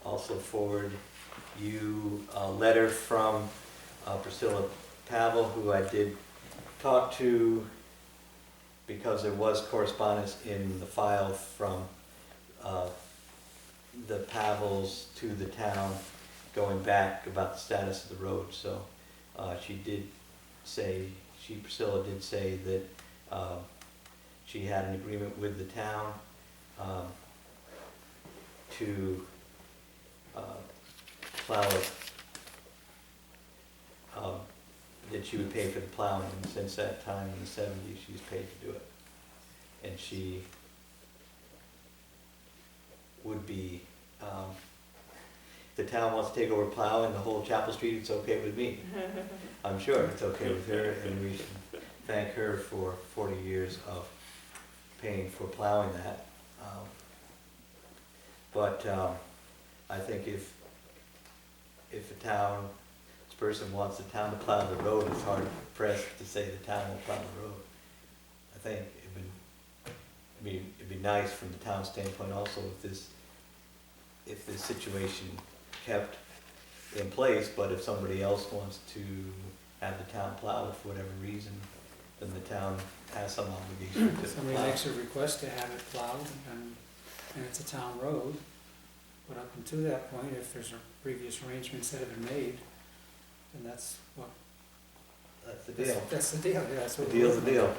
Also forward you a letter from Priscilla Pavel, who I did talk to because there was correspondence in the file from the Pavels to the town going back about the status of the road. So Priscilla did say that she had an agreement with the town to plow it, that she would pay for the plowing, and since that time in the 70s, she's paid to do it. And she would be, the town wants to take over plowing the whole Chapel Street, it's okay with me. I'm sure it's okay with her, and we should thank her for 40 years of paying for plowing that. But I think if a town person wants the town to plow the road, it's hard pressed to say the town will plow the road. I think it'd be nice from the town standpoint also if this situation kept in place, but if somebody else wants to have the town plow it for whatever reason, then the town has some obligation to Somebody plow. makes a request to have it plowed, and it's a town road, but up until that point, if there's previous arrangements that have been made, then that's what. That's the deal. That's the deal, yeah, that's The what. deal's the deal.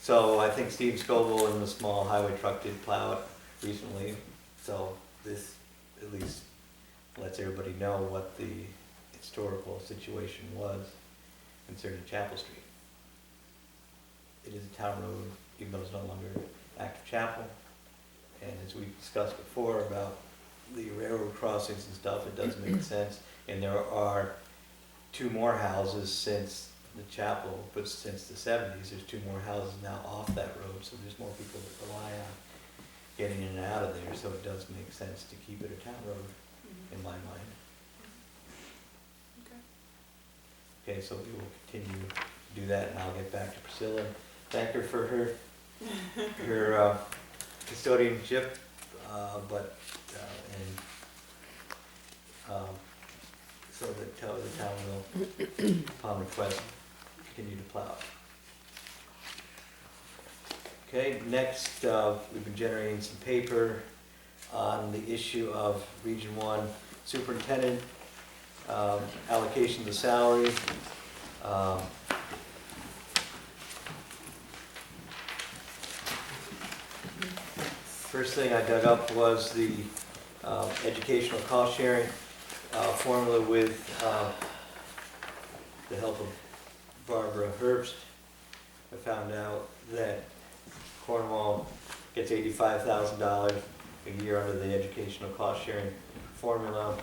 So I think Steve Scoville and the small highway truck did plow it recently, so this at least lets everybody know what the historical situation was concerning Chapel Street. It is a town road, even though it's no longer active chapel. And as we discussed before about the railroad crossings and stuff, it does make sense. And there are 2 more houses since the chapel, but since the 70s, there's 2 more houses now off that road, so there's more people that rely on getting in and out of there, so it does make sense to keep it a town road, in my mind. Okay, so we will continue to do that, and I'll get back to Priscilla. Thank her for her custodianship, so that the town will, upon request, continue to plow. Okay, next, we've been generating some paper on the issue of Region 1 Superintendent, allocation of the salary. First thing I dug up was the educational cost sharing formula with the help of Barbara Herbst. I found out that Cornwall gets $85,000 a year under the educational cost sharing formula,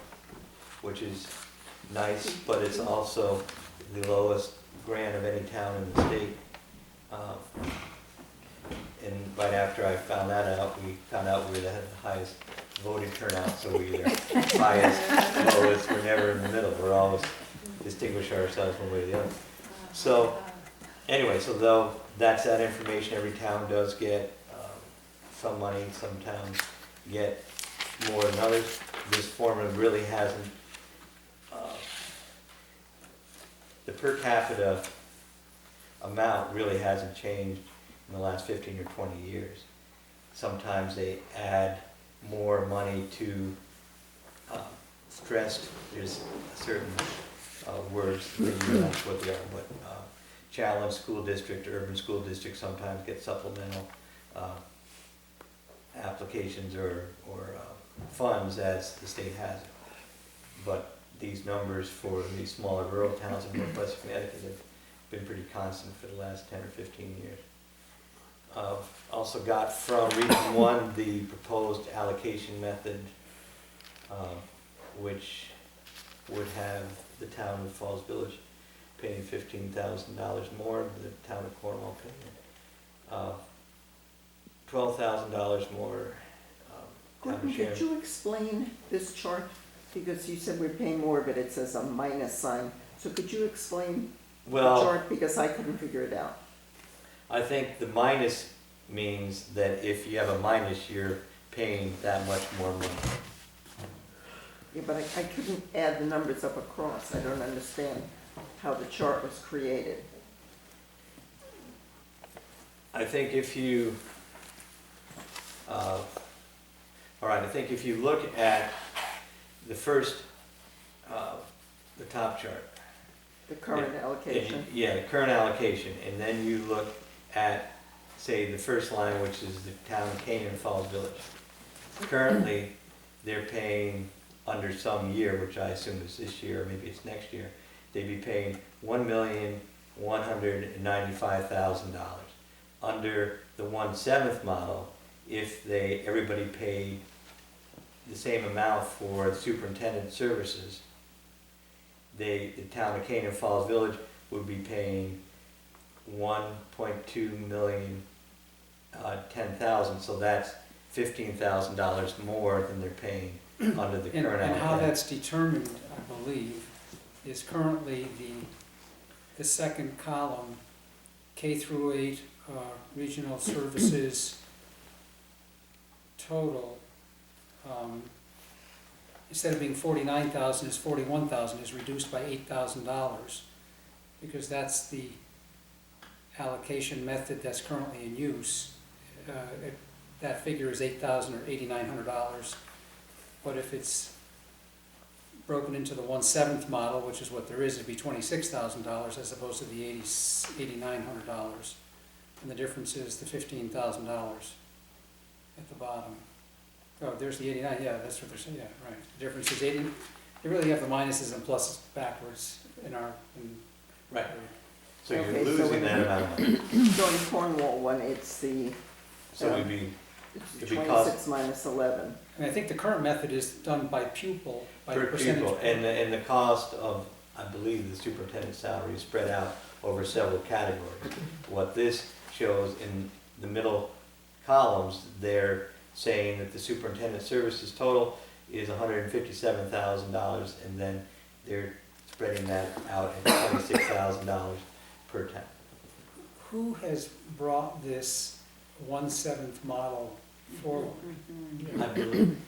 which is nice, but it's also the lowest grant of any town in the state. And right after I found that out, we found out we had the highest voting turnout, so we either highest, lowest, we're never in the middle. We're always distinguish ourselves one way or the other. So anyway, so though that's that information, every town does get some money. Some towns get more than others. This formula really hasn't, the per capita amount really hasn't changed in the last 15 or 20 years. Sometimes they add more money to stressed, there's certain words, maybe you know what they are, but challenged school district, urban school district sometimes get supplemental applications or funds as the state has it. But these numbers for these smaller rural towns in Northwest Connecticut have been pretty constant for the last 10 or 15 years. Also got from Region 1 the proposed allocation method, which would have the town of Falls Village paying $15,000 more, the town of Cornwall paying $12,000 more. Gordon, could you explain this chart? Because you said we're paying more, but it says a minus sign. So could you explain the chart, because I couldn't figure it out? I think the minus means that if you have a minus, you're paying that much more money. Yeah, but I couldn't add the numbers up across. I don't understand how the chart was created. I think if you, all right, I think if you look at the first, the top chart. The current allocation. Yeah, the current allocation, and then you look at, say, the first line, which is the town of Canaan Falls Village. Currently, they're paying under some year, which I assume is this year, or maybe it's next year, they'd be paying $1,195,000. Under the 1/7 model, if everybody paid the same amount for superintendent services, the town of Canaan Falls Village would be paying 1.2 million, 10,000, so that's $15,000 more than they're paying under the And, current and how allocation. that's determined, I believe, is currently the second column, K through 8, regional services total, instead of being 49,000, is 41,000, is reduced by $8,000, because that's the allocation method that's currently in use. That figure is $8,000 or $8,900, but if it's broken into the 1/7 model, which is what there is, it'd be $26,000 as opposed to the $8,900. And the difference is the $15,000 at the bottom. Oh, there's the 89, yeah, that's what they're saying, yeah, right. The difference is 80, you really have the minuses and pluses backwards in our, Right. So you're Okay, so losing when that we- amount of money. So in Cornwall one, it's the So we'd be, it's It'd be cost- 26 minus 11. and I think the current method is done by pupil, by per percentage. pupil, and the cost of, I believe, the superintendent's salary is spread out over several categories. What this shows in the middle columns, they're saying that the superintendent services total is $157,000, and then they're spreading that out at $26,000 per town. Who has brought this 1/7 model forward?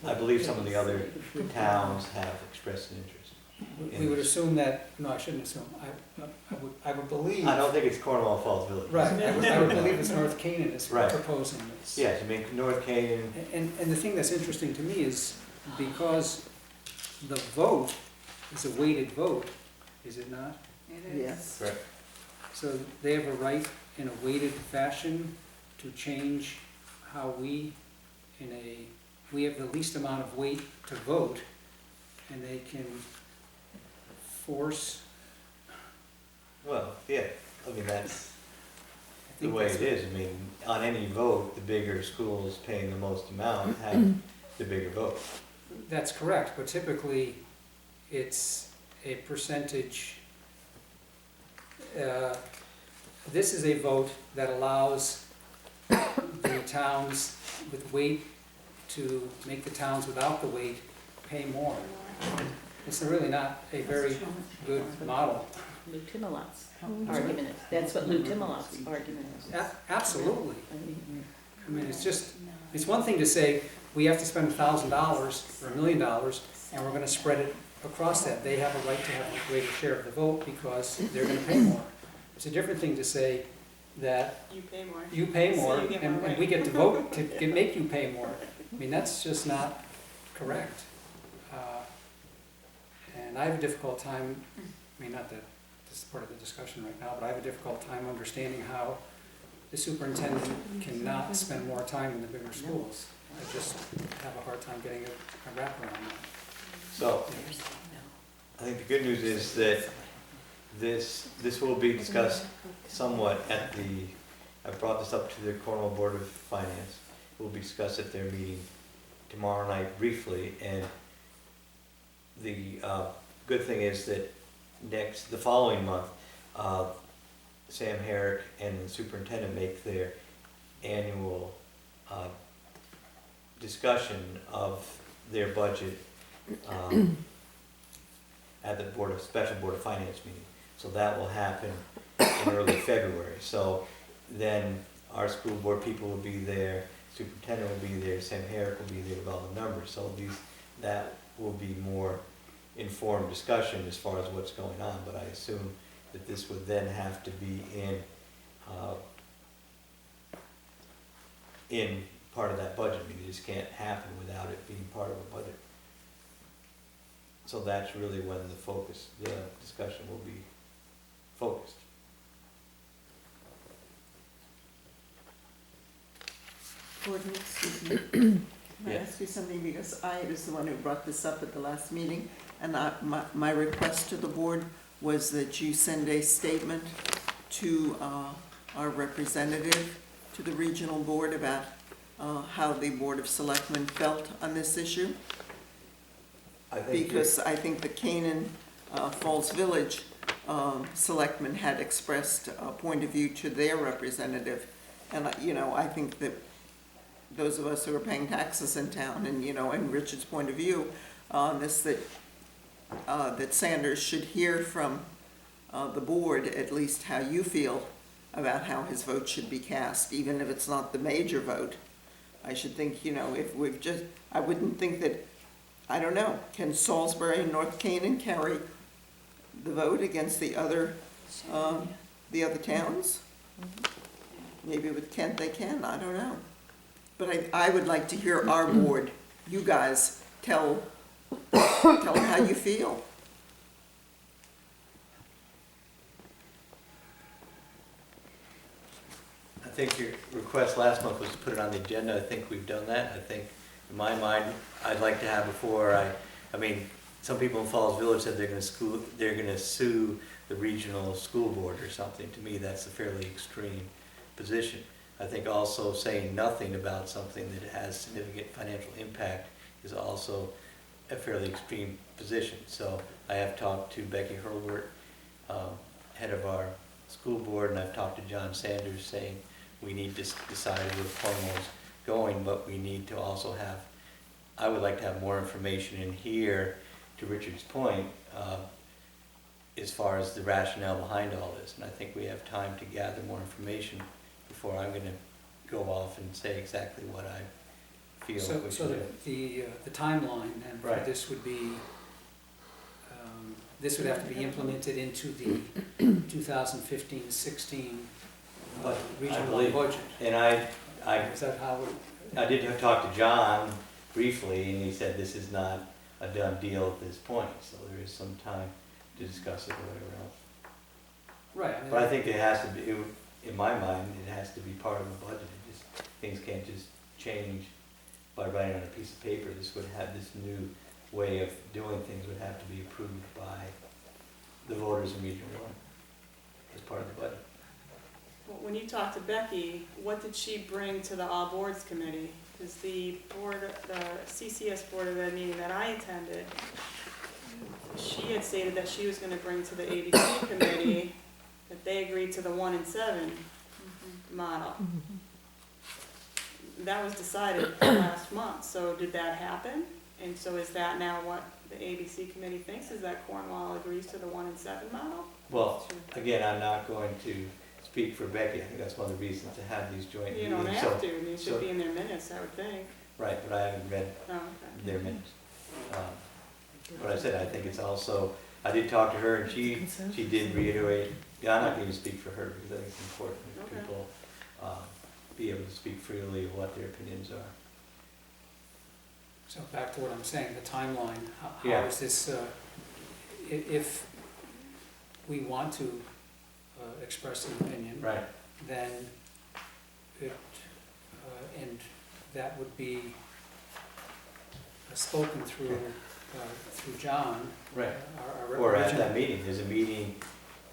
I believe some of the other towns have expressed an interest. We would assume that, no, I shouldn't assume, I would believe. I don't think it's Cornwall Falls Village. Right, I would believe it's North Canaan is Right. proposing this. Yes, I mean, North Canaan, And the thing that's interesting to me is because the vote is a weighted vote, is it not? Yes. right, So they have a right in a weighted fashion to change how we have the least amount of weight to vote, and they can force, well, yeah, I mean, that's I the think way that's it is. I mean, on any vote, the bigger schools paying the most amount have the bigger vote. That's correct, but typically, it's a percentage. This is a vote that allows the towns with weight to make the towns without the weight pay more. It's really not a very good model. Lou Timolot's argument is, that's what Lou Timolot's argument is. Absolutely. I mean, it's one thing to say, we have to spend $1,000 or $1 million, and we're gonna spread it across that. They have a right to have a greater share of the vote because they're gonna pay more. It's a different thing to say that You pay more. you pay So more, you get more and weight. we get to vote to make you pay more. I mean, that's just not correct. And I have a difficult time, I mean, not that this is part of the discussion right now, but I have a difficult time understanding how the superintendent cannot spend more time in the bigger schools. I just have a hard time getting a wrap around that. So, I think the good news is that this will be discussed somewhat at the, I brought this up to the Cornwall Board of Finance. It will be discussed at their meeting tomorrow night briefly, and the good thing is that the following month, Sam Herrick and the superintendent make their annual discussion of their budget at the Special Board of Finance meeting. So that will happen in early February. So then our school board people will be there, superintendent will be there, Sam Herrick will be there with all the numbers. So that will be more informed discussion as far as what's going on, but I assume that this would then have to be in part of that budget. I mean, it just can't happen without it being part of a budget. So that's really when the discussion will be focused. Gordon, excuse me. Can I Yeah. ask you something, because I was the one who brought this up at the last meeting, and my request to the board was that you send a statement to our representative to the regional board about how the Board of Selectmen felt on this issue, I think because I think the Canaan Falls Village selectmen had expressed a point of view to their representative. And, I think that those of us who are paying taxes in town and, and Richard's point of view on this, that Sanders should hear from the board at least how you feel about how his vote should be cast, even if it's not the major vote. I should think, if we've just, I wouldn't think that, I don't know, can Salisbury and North Canaan carry the vote against the other towns? Maybe with Kent they can, I don't know. But I would like to hear our board, you guys, tell them how you feel. I think your request last month was to put it on the agenda. I think we've done that. I think, in my mind, I'd like to have before I mean, some people in Falls Village said they're gonna sue the regional school board or something. To me, that's a fairly extreme position. I think also saying nothing about something that has significant financial impact is also a fairly extreme position. So I have talked to Becky Hurlbert, head of our school board, and I've talked to John Sanders saying we need to decide where Cornwall's going, but we need to also have, I would like to have more information in here, to Richard's point, as far as the rationale behind all this. And I think we have time to gather more information before I'm gonna go off and say exactly what I feel we should do. The timeline then for Right. this would be, this would have to be implemented into the 2015-16 But I regional believe- budget. And Is that how I did talk to John briefly, and he said this is not a done deal at this point, so there is some time to discuss it or whatever else. right, I mean, But I think it has to be, in my mind, it has to be part of the budget. It just, things can't just change by writing on a piece of paper. This would have, this new way of doing things would have to be approved by the voters in Region 1 as part of the budget. Well, when you talked to Becky, what did she bring to the All Boards Committee? Because the CCS Board of Ed meeting that I attended, she had stated that she was gonna bring to the ABC committee that they agreed to the 1 and 7 model. That was decided last month, so did that happen? And so is that now what the ABC committee thinks, is that Cornwall agrees to the 1 and 7 model? Well, again, I'm not going to speak for Becky. I think that's one of the reasons to have these joint meetings. You don't have to, I mean, it so- should be in their minutes, I would think. Right, but I haven't read Oh, okay. their minutes. But I said, I think it's also, I did talk to her and she did reiterate, I'm not going to speak for her because I think it's important that Okay. people be able to speak freely of what their opinions are. so back to what I'm saying, the timeline, how Yeah. is this, if we want to express an opinion, Right. then it, and that would be spoken through John. Right. Our Or at original- that meeting, there's a meeting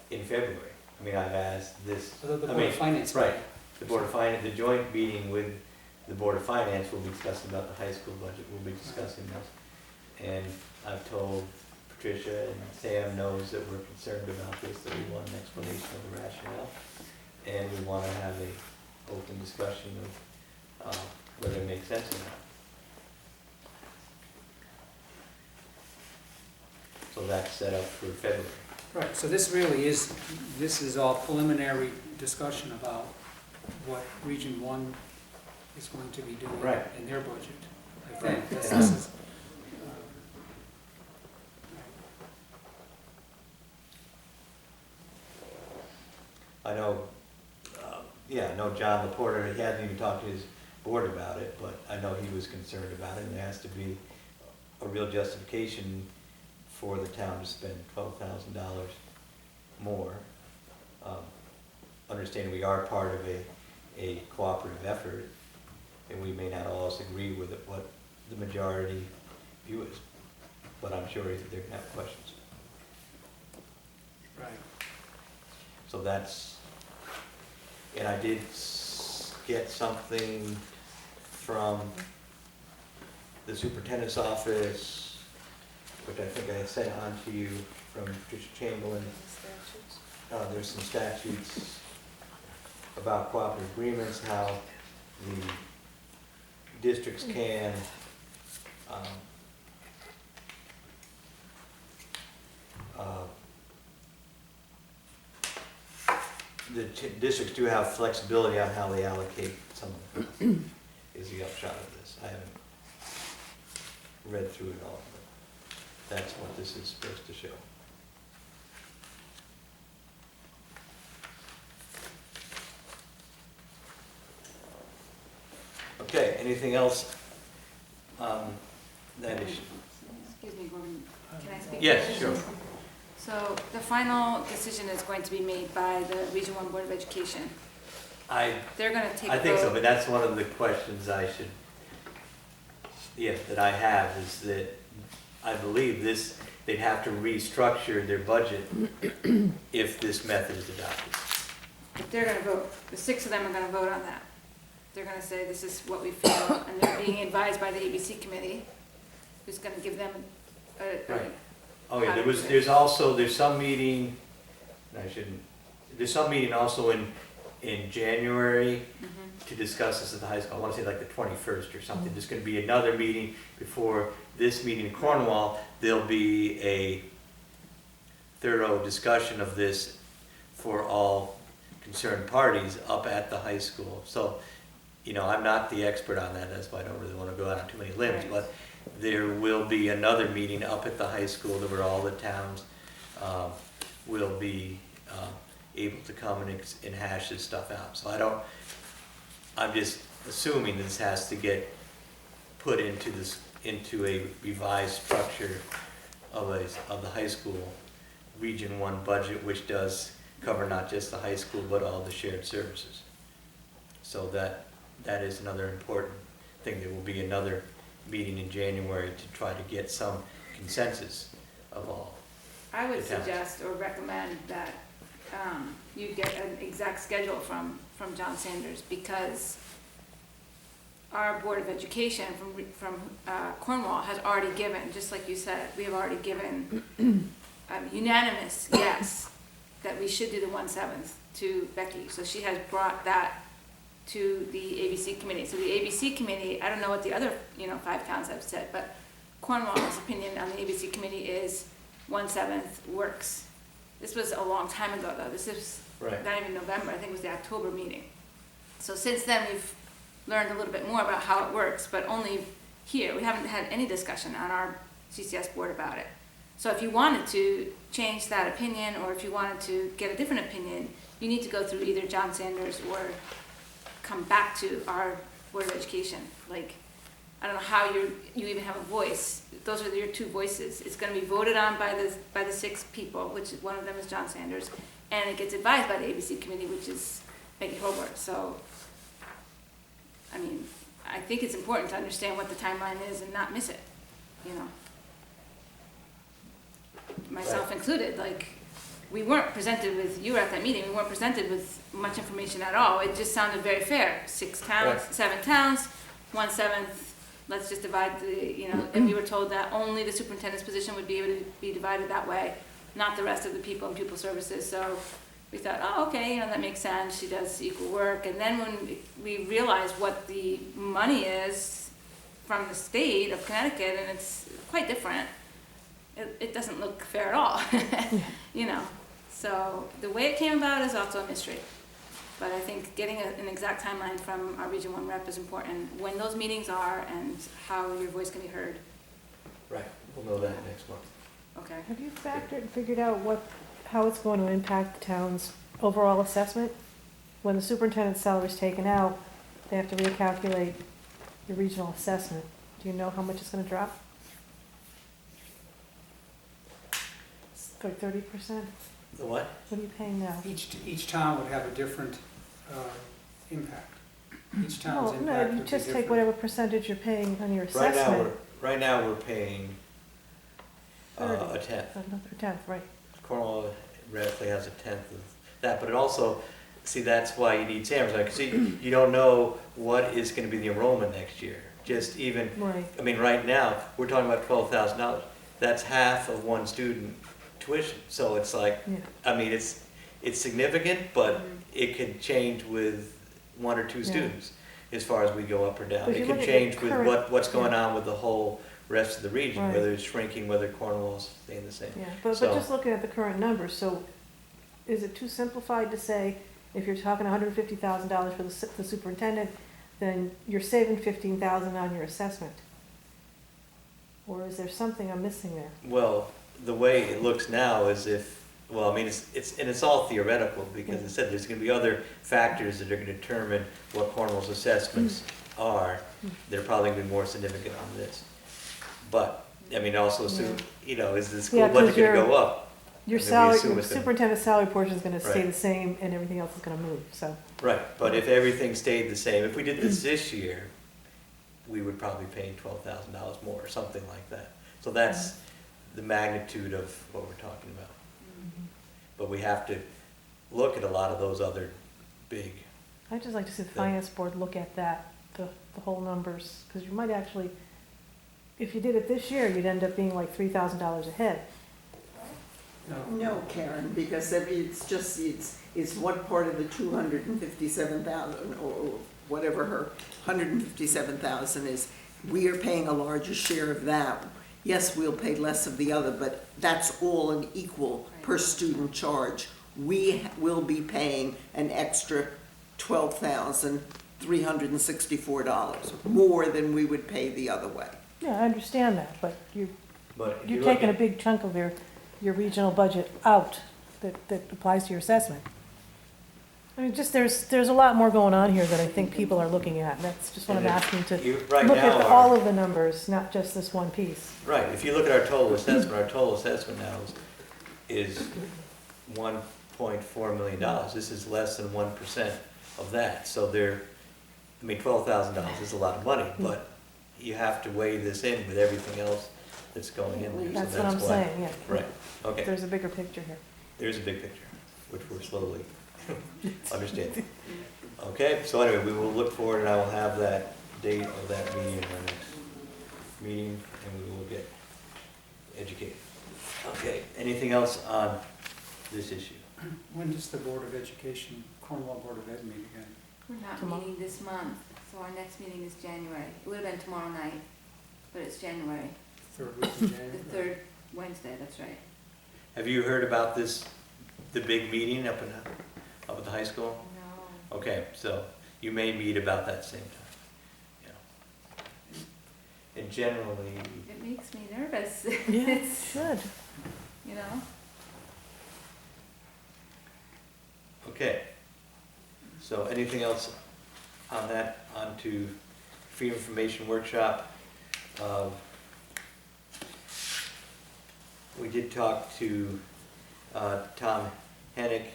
in February. I mean, I've asked this, The I Board mean, of Finance. right. The Board of Finance, the joint meeting with the Board of Finance will be discussing about the high school budget, we'll be discussing this. And I've told Patricia, and Sam knows that we're concerned about this, that we want an explanation of the rationale. And we want to have a open discussion of whether it makes sense or not. So that's set up for February. Right, so this really is, this is all preliminary discussion about what Region 1 is going to be doing Right. in their budget, I think. Right. This is, I know, I know John Laporta, he hadn't even talked to his board about it, but I know he was concerned about it, and there has to be a real justification for the town to spend $12,000 more. Understanding we are part of a cooperative effort, and we may not always agree with what the majority view is, but I'm sure that they're gonna have questions. right. So that's, and I did get something from the superintendent's office which I think I sent on to you from Patricia Chamberlain. There's some statutes about cooperative agreements, how the districts can districts do have flexibility on how they allocate some of the funds, is the upshot of this. I haven't read through it all, but that's what this is supposed to show. Okay, anything else on that issue? Excuse me, Gordon, can I speak? Yes, sure. So the final decision is going to be made by the Region 1 Board of Education. They're gonna take a vote. I think so, but that's one of the questions I should, that I have, is that I believe this, they'd have to restructure their budget if this method is adopted. But they're gonna vote, the 6 of them are gonna vote on that. They're gonna say this is what we feel, and they're being advised by the ABC committee, who's gonna give them Right. Oh, yeah, there's some meeting, there's some meeting also in January to discuss this at the high school. I want to say like the 21st or something. There's going to be another meeting before this meeting in Cornwall. There'll be a thorough discussion of this for all concerned parties up at the high school. So, I'm not the expert on that. That's why I don't really want to go out on too many limbs. Right. But there will be another meeting up at the high school where all the towns will be able to come and hash this stuff out. So I'm just assuming this has to get put into a revised structure of the high school Region 1 budget, which does cover not just the high school but all the shared services. So that is another important thing. There will be another meeting in January to try to get some consensus of all. I would the towns. suggest or recommend that you get an exact schedule from John Sanders, because our Board of Education from Cornwall has already given, just like you said, we have already given unanimous yes that we should do the 1/7 to Becky. So she has brought that to the ABC committee. So the ABC committee, I don't know what the other 5 towns have said, but Cornwall's opinion on the ABC committee is 1/7 works. This was a long time ago, though. This is not even November. I think it was the October meeting. So since then, we've learned a little bit more about how it works, but only here. We haven't had any discussion on our CCS board about it. So if you wanted to change that opinion, or if you wanted to get a different opinion, you need to go through either John Sanders or come back to our Board of Education. Like, I don't know how you even have a voice. Those are your 2 voices. It's going to be voted on by the 6 people, which one of them is John Sanders, and it gets advised by the ABC committee, which is Becky Hobart. So, I mean, I think it's important to understand what the timeline is and not miss it, Myself included, like, we weren't presented with, you were at that meeting, we weren't presented with much information at all. It just sounded very fair. 6 towns, 7 towns, 1/7, let's just divide and we were told that only the superintendent's position would be able to be divided that way, not the rest of the people in pupil services. So we thought, oh, okay, that makes sense. She does equal work. And then when we realized what the money is from the state of Connecticut, and it's quite different, it doesn't look fair at all, So the way it came about is also a mystery. But I think getting an exact timeline from our Region 1 rep is important, when those meetings are and how your voice can be heard. Right, we'll know that next month. Okay. Have you figured out how it's going to impact the town's overall assessment? When the superintendent's salary is taken out, they have to recalculate the regional assessment. Do you know how much it's gonna drop? It's like 30%? The what? What are you paying now? Each town would have a different impact. Each town's No, impact you would be just take different. whatever percentage you're paying on your assessment. Right now we're paying a 10th. Another 10th, right. Cornwall roughly has a 10th of that, but it also, that's why you need Sanders, because you don't know what is going to be the enrollment next year. Just even, Right. right now, we're talking about $12,000. that's half of one student tuition. So it's like, Yeah. I mean, it's significant, but it can change with one or two Yeah. students as far as we go up or down. But It you can look at your change with current- what's going on with the whole rest of the region, Right. whether it's shrinking, whether Cornwall's staying the same. Yeah, but So- just looking at the current numbers, so is it too simplified to say, if you're talking $150,000 for the superintendent, then you're saving 15,000 on your assessment? Or is there something I'm missing there? Well, the way it looks now is if, well, I mean, it's all theoretical, because it said there's gonna be other factors that are gonna determine what Cornwall's assessments are. They're probably gonna be more significant on this. But, I mean, also assume, you know, is the school Yeah, 'cause budget gonna your- go up? Your And then we salary, assume your it's gonna- superintendent's salary portion is gonna stay Right. the same, and everything else is gonna move, so. Right, but if everything stayed the same, if we did this year, we would probably pay $12,000 more, or something like that. So that's the magnitude of what we're talking about. But we have to look at a lot of those other big, I'd just like to see the Then- finance board look at that, the whole numbers, because you might actually, if you did it this year, you'd end up being like $3,000 ahead. No, Karen, because it's just, it's one part of the 257,000, or whatever her 157,000 is. We are paying a larger share of that. Yes, we'll pay less of the other, but that's all an equal per student charge. We will be paying an extra $12,364, more than we would pay the other way. Yeah, I understand that, but but if you you're look taking a at, big chunk of your regional budget out that applies to your assessment. I mean, just, there's a lot more going on here that I think people are looking at, and that's just what I'm And asking to right look now, at all of the numbers, not just this one piece. right, if you look at our total assessment now is $1.4 million. This is less than 1% of that. So I mean, $12,000 is a lot of money, but you have to weigh this in with everything else that's going in there. So That's what I'm why- saying, yeah. Right, okay. There's a bigger picture here. There's a big picture, which we're slowly understanding. Okay, so anyway, we will look forward, and I will have that date of that meeting in our next meeting, and we will get educated. Okay, anything else on this issue? When does the Board of Education, Cornwall Board of Ed meet again? We're not Tomorrow? meeting this month, so our next meeting is January. It would have been tomorrow night, but it's January, Third week in the January? third Wednesday, that's right. Have you heard about this, the big meeting up at the high school? No. Okay, so you may meet about that same time. Yeah. And generally, It makes me nervous. Yeah, it should. You know? okay. So anything else on that, on to Freedom of Information Workshop? We did talk to Tom Hennick,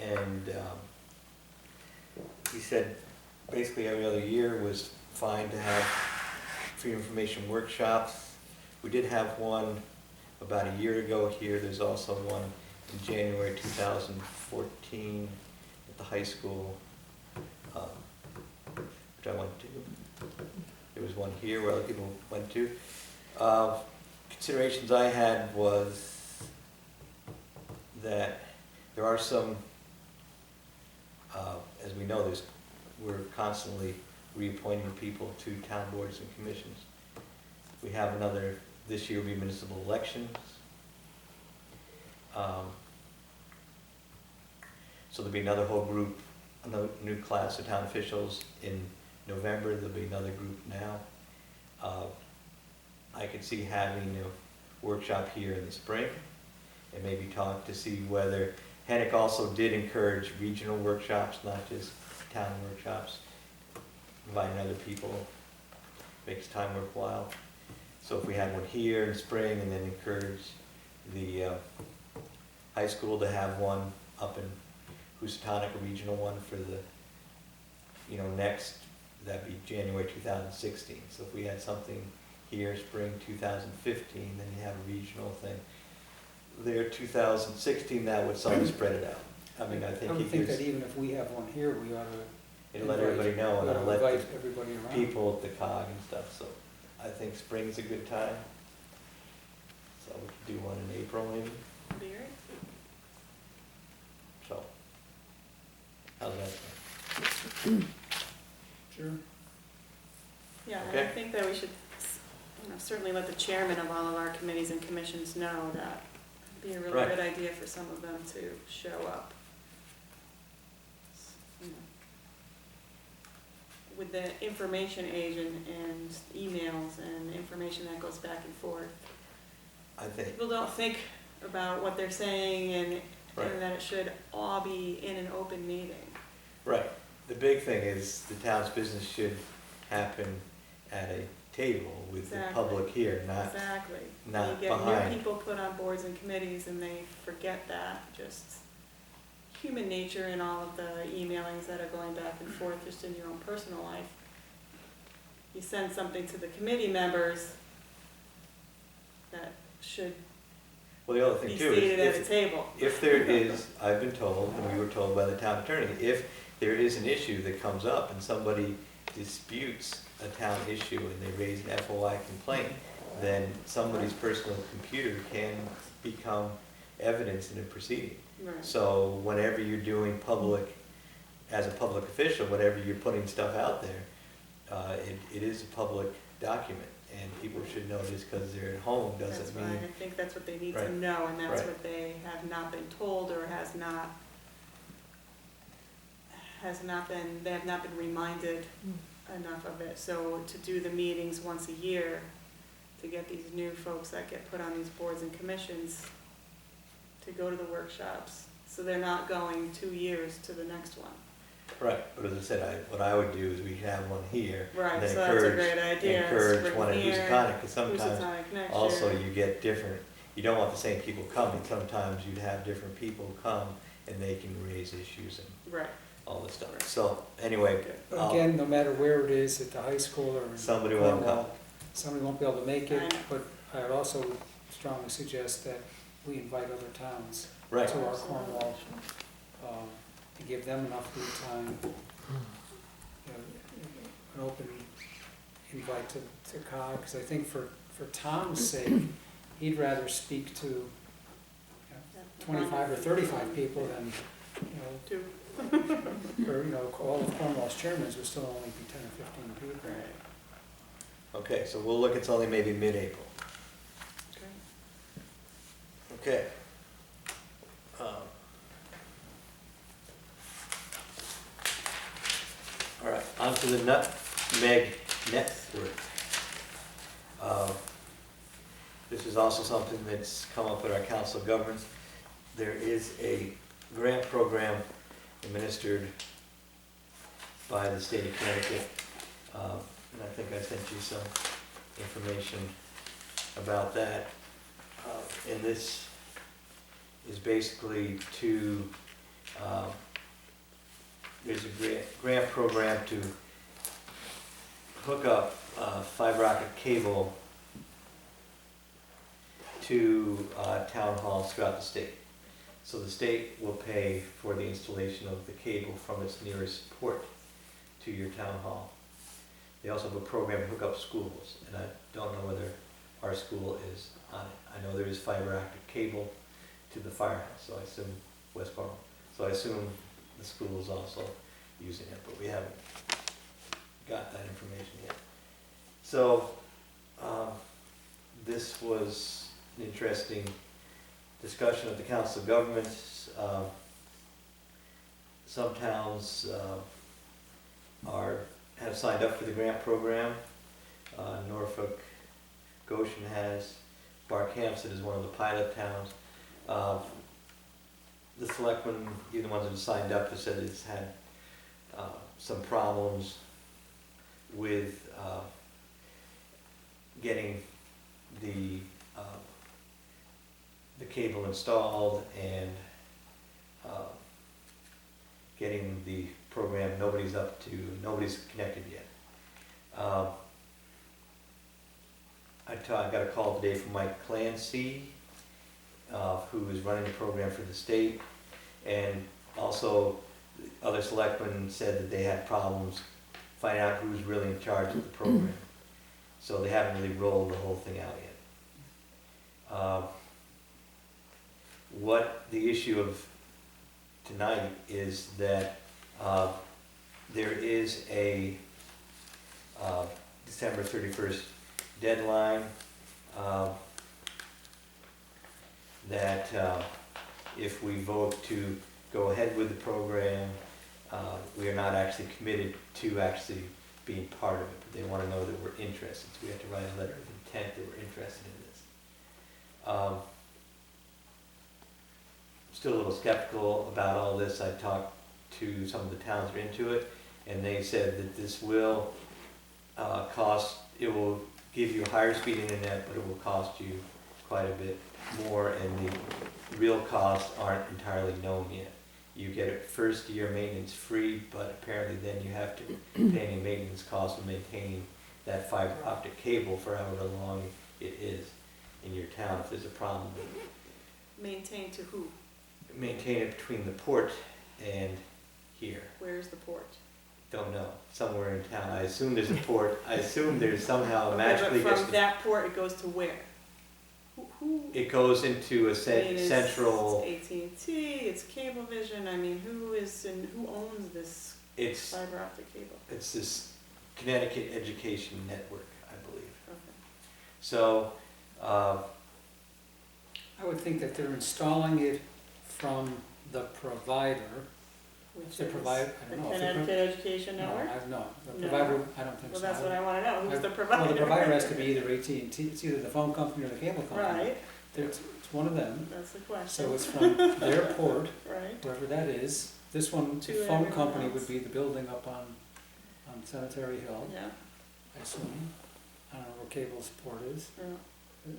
and he said basically every other year was fine to have Freedom of Information workshops. We did have one about a year ago here. There's also one in January 2014 at the high school, which I went to. There was one here where other people went to. Considerations I had was that there are some, as we know, we're constantly reappointing people to town boards and commissions. We have another, this year will be municipal elections. So there'll be another whole group, another new class of town officials in November. There'll be another group now. I could see having a workshop here in the spring and maybe talk to see whether, Hennick also did encourage regional workshops, not just town workshops, inviting other people, makes time worthwhile. So if we had one here in spring and then encourage the high school to have one up in Housatonic, a regional one for the, next, that'd be January 2016. So if we had something here, spring 2015, then you have a regional thing. There, 2016, that would sort of spread it out. I mean, I I think would it think gives, that even if we have one here, we ought to. it'll let everybody know, and it'll let Invite the everybody around. people at the COG and stuff, so I think spring's a good time. So we could do one in April maybe, That'd be great. so. How's that sound? Sure. Yeah, and I Okay. think that we should, certainly let the chairman of all of our committees and commissions know that it'd be a really Right. good idea for some of them to show up. You know, with the information age and emails and information that goes back and forth, I think, people don't think about what they're saying Right. and that it should all be in an open meeting. right, the big thing is the town's business should happen at a table with the Exactly. public here, not, Exactly. not You get behind. new people put on boards and committees and they forget that, just human nature and all of the emailings that are going back and forth just in your own personal life. You send something to the committee members that should Well, the other be thing too stated at is, a if, table. if there is, I've been told, and we were told by the town attorney, if there is an issue that comes up and somebody disputes a town issue and they raise an FOI complaint, then somebody's personal computer can become evidence in a proceeding. Right. So whenever you're doing public, as a public official, whenever you're putting stuff out there, it is a public document, and people should know just because they're at home That's doesn't right, mean. I think that's what they need to Right. know, and that's Right. what they have not been told or they have not been reminded enough of it. So to do the meetings once a year, to get these new folks that get put on these boards and commissions to go to the workshops, so they're not going 2 years to the next one. Right, but as I said, what I would do is we have one here. Right, and then so that's a encourage- great idea. Encourage Spring one at here, Housatonic, because sometimes Housatonic next also year. you get different, you don't want the same people coming. Sometimes you'd have different people come and they can raise issues and Right, all this stuff. So anyway, good. But again, no matter where it is, at the high school or in Somebody won't Cornwall, somebody won't be able to make I it, know. but I would also strongly suggest that we invite other towns right, to our Cornwall, to give them enough lead time. You know, an open invite to COG, because I think for Tom's sake, he'd rather speak to, you know, 25 or 35 people than, Two. or, all of Cornwall's chairmen would still only be 10 or 15 people. Right, okay, so we'll look at something maybe mid-April. okay. Okay. All right, on to the nutmeg network. This is also something that's come up at our council of governments. There is a grant program administered by the state of Connecticut, and I think I sent you some information about that. And this is basically to, there's a grant program to hook up fiber optic cable to town halls throughout the state. So the state will pay for the installation of the cable from its nearest port to your town hall. They also have a program to hook up schools, and I don't know whether our school is on it. I know there is fiber optic cable to the firehouse, so I assume Westboro. So I assume the school is also using it, but we haven't got that information yet. So this was an interesting discussion at the Council of Governments. Some towns have signed up for the grant program. Norfolk, Goshen has. Barkhamsted is one of the pilot towns. The selectmen, even the ones that have signed up, have said it's had some problems with getting the cable installed and getting the program. Nobody's connected yet. I got a call today from Mike Clancy, who is running the program for the state, and also other selectmen said that they had problems finding out who's really in charge of the program. So they haven't really rolled the whole thing out What the issue of tonight is that there is a December 31st deadline that if we vote to go ahead with the program, we are not actually committed to actually being part of it, but they want to know that we're interested. So we have to write a letter of intent that we're interested in this. Still a little skeptical about all this. I talked to some of the towns that are into it, and they said that this will it will give you higher speed internet, but it will cost you quite a bit more, and the real costs aren't entirely known yet. You get a first year maintenance free, but apparently then you have to pay any maintenance costs of maintaining that fiber optic cable for however long it is in your town if there's a problem with it. Maintain to who? Maintain it between the port and here. Where's the port? Don't know. Somewhere in town. I assume there's a port. I assume there's somehow Okay, magically but gets from that port, it goes to where? Who? it goes into a central. It's AT&T, it's Cablevision, I mean, who owns this It's fiber optic cable? it's this Connecticut Education Network, I believe. Okay. So I would think that they're installing it from the provider. Which The is provider, I the don't know. if the Connecticut Education No, Network? I've not. The No. provider, I don't think so. Well, that's what I wanna know, who's the Well, provider? the provider has to be either AT&T, it's either the phone company or the cable company. Right, It's one of them. that's the question. So it's from their port, Right, wherever that is. This one, the To phone everyone company else. would be the building up on Cemetery Hill, yeah, I assume. I don't know where cable's port is. yeah.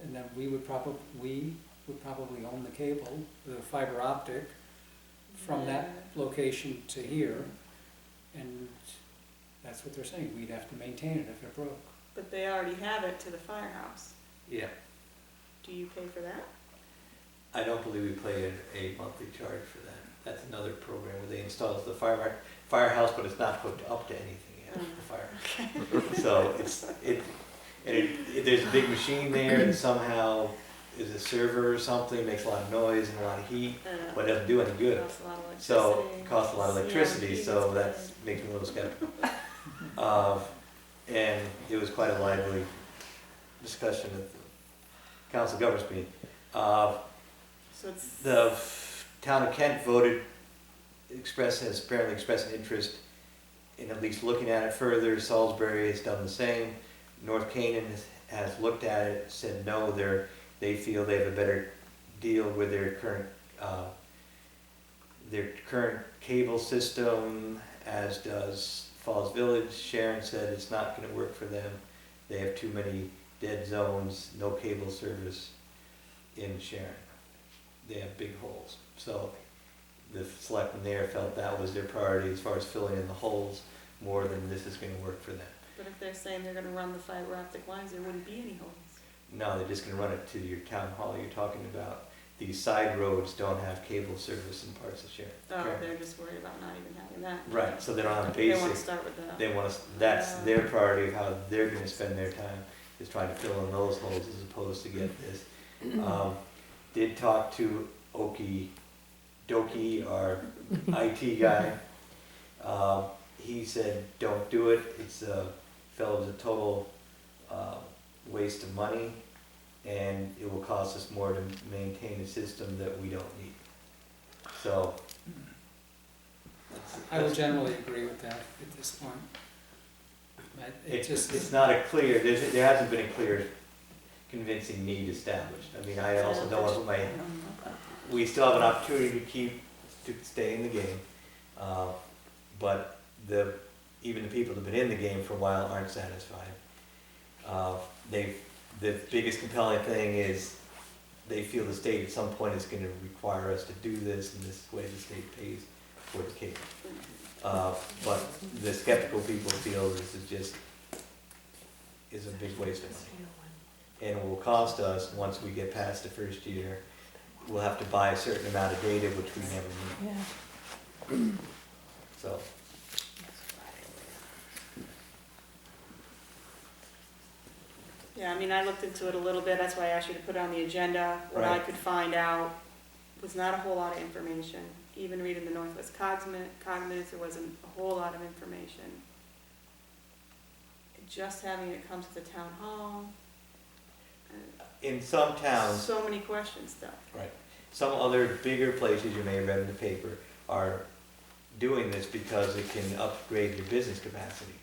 And then we would probably own the cable, the fiber optic, from that location to here. And that's what they're saying, we'd have to maintain it if it broke. But they already have it to the firehouse. yeah, Do you pay for that? I don't believe we pay a monthly charge for that. That's another program where they install the firehouse, but it's not hooked up to anything yet. The fire. So there's a big machine there that somehow is a server or something, makes a lot of noise and a lot of heat, but it doesn't do any good. Costs a lot of electricity. So it costs a lot of electricity, CRT so gets that makes me a little skeptical. And it was quite a lively discussion at the council governors meeting. So it's. The town of Kent has apparently expressed an interest in at least looking at it further. Salisbury has done the same. North Canaan has looked at it, said no, they feel they have a better deal with their current cable system, as does Falls Village. Sharon said it's not going to work for them. They have too many dead zones, no cable service in Sharon. They have big holes. So the selectmen there felt that was their priority as far as filling in the holes, more than this is going to work for them. But if they're saying they're gonna run the fiber optic lines, there wouldn't be any holes. No, they're just going to run it to your town hall. You're talking about these side roads don't have cable service in parts of Sharon. Oh, Currently. they're just worried about not even having that. Right, so they don't have They wanna basic, start with that. they want to, that's their priority of how they're going to spend their time, is trying to fill in those holes as opposed to get this. Did talk to Okie Dokie, our IT guy. He said, don't do it. It's a total waste of money, and it will cost us more to maintain a system that we don't need. So. I would generally agree with that at this point. It's not a clear, there hasn't been a clear convincing need established. I mean, I also don't want to put we still have an opportunity to stay in the game. But even the people that have been in the game for a while aren't satisfied. The biggest compelling thing is they feel the state at some point is going to require us to do this, and this is the way the state pays for the cable. But the skeptical people feel this is a big waste of money. And it will cost us, once we get past the first year, we'll have to buy a certain amount of data, which we never need. Yeah. So. Yeah, I mean, I looked into it a little bit, that's why I asked you to put it on the agenda. What I Right. could find out was not a whole lot of information. Even reading the Northwest Cogminutes, there wasn't a whole lot of information. Just having it come to the town hall, In some towns, so many questions still. right, some other bigger places you may have read in the paper are doing this because it can upgrade your business capacity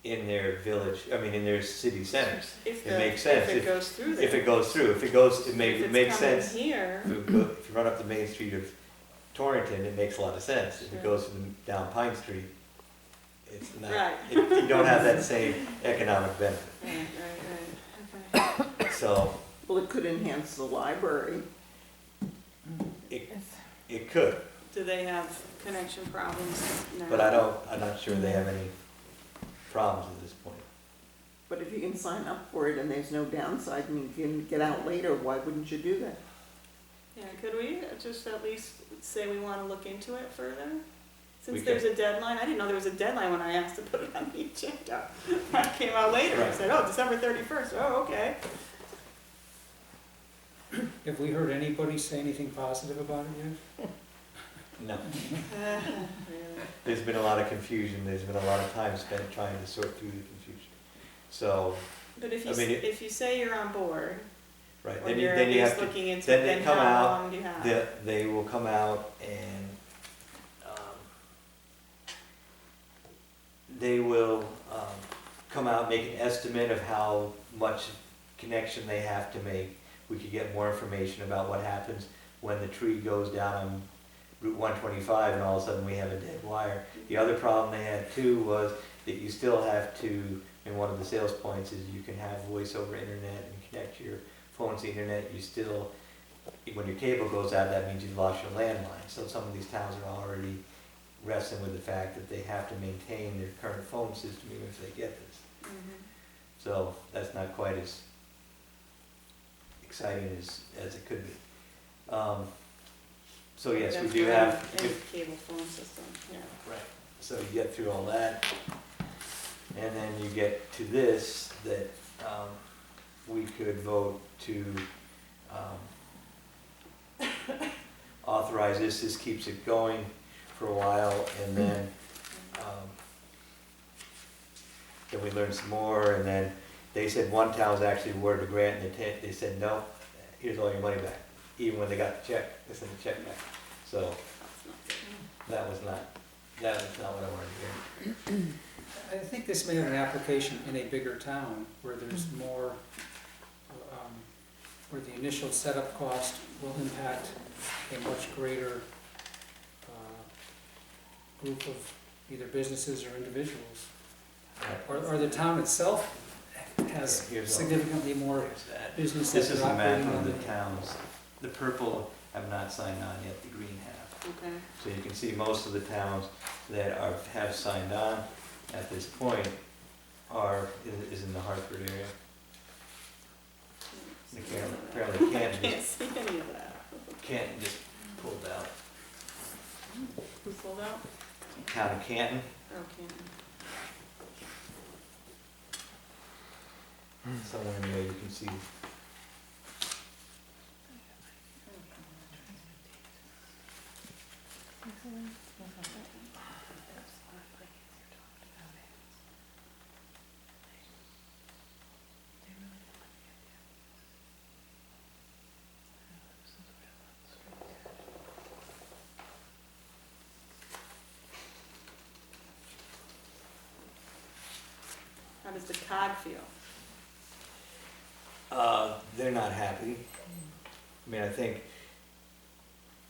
in their village, I mean, in their city centers. If It makes sense. If it goes through there. If it goes through, it If makes it's coming sense. here, If you run up the main street of Torrington, it makes a lot of sense. If Sure. it goes to down Pine Street, it's not, Right. you don't have that same economic benefit. right, okay. So, Well, it could enhance the library. it could, Do they have connection problems? No. but I'm not sure they have any problems at this point. But if you can sign up for it and there's no downside and you can get out later, why wouldn't you do that? Yeah, could we just at least say we wanna look into it further? We Since can. there's a deadline, I didn't know there was a deadline when I asked to put it on the agenda. That came out later, I Right. said, oh, December 31st, oh, okay. Have we heard anybody say anything positive about it yet? No. There's been a lot of confusion, there's been a lot of time spent trying to sort through the confusion. So, But if I you, mean, if you say you're on board, right, or then you're at you have least to, looking into then it, they then come how out, long do you have? they will come out and, they will, come out, make an estimate of how much connection they have to make. We could get more information about what happens when the tree goes down on Route 125 and all of a sudden we have a dead wire. The other problem they had too was that you still have to, and one of the sales points is you can have voice over internet and connect your phone to the internet. You still, when your cable goes out, that means you've lost your landline. So some of these towns are already wrestling with the fact that they have to maintain their current phone system even if they get this. Mhm. So that's not quite as exciting as it could be. So yes, we That's do for have, any cable phone system, yeah. right, so you get through all that, and then you get to this, that we could vote to authorize this keeps it going for a while, and then we learned some more, and then they said one town was actually awarded a grant, and they said, no, here's all your money back. Even when they got the check, they sent the check back. So That's not good. that was not what I wanted to hear. I think this may have an application in a bigger town where there's more, where the initial setup cost will impact a much greater group of either businesses or individuals. Or the town itself has Here's all- significantly more Here's that. business This that is are a map operating of on the the. towns. The purple have not signed on yet, the green have. Okay. So you can see most of the towns that have signed on at this point is in the Hartford area. Apparently I Canton can't just, see any of that. Canton just pulled out. Who pulled out? Town of Canton, Oh, Canton. somewhere in there you can see. How does the COG feel? They're not happy. I mean, I think,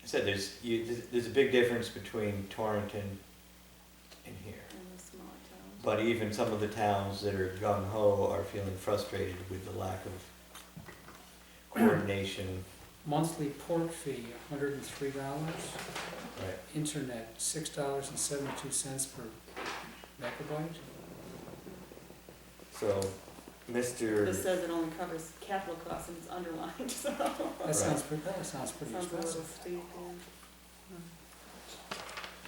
I said there's a big difference between Torrington and here. In the smaller towns? But even some of the towns that are gung-ho are feeling frustrated with the lack of coordination. Monthly port fee, $103. Right. Internet, $6.72 per megabyte. So, Mr. This says it only covers capital costs and it's underlined, so. That sounds pretty Sounds a little expensive. steep,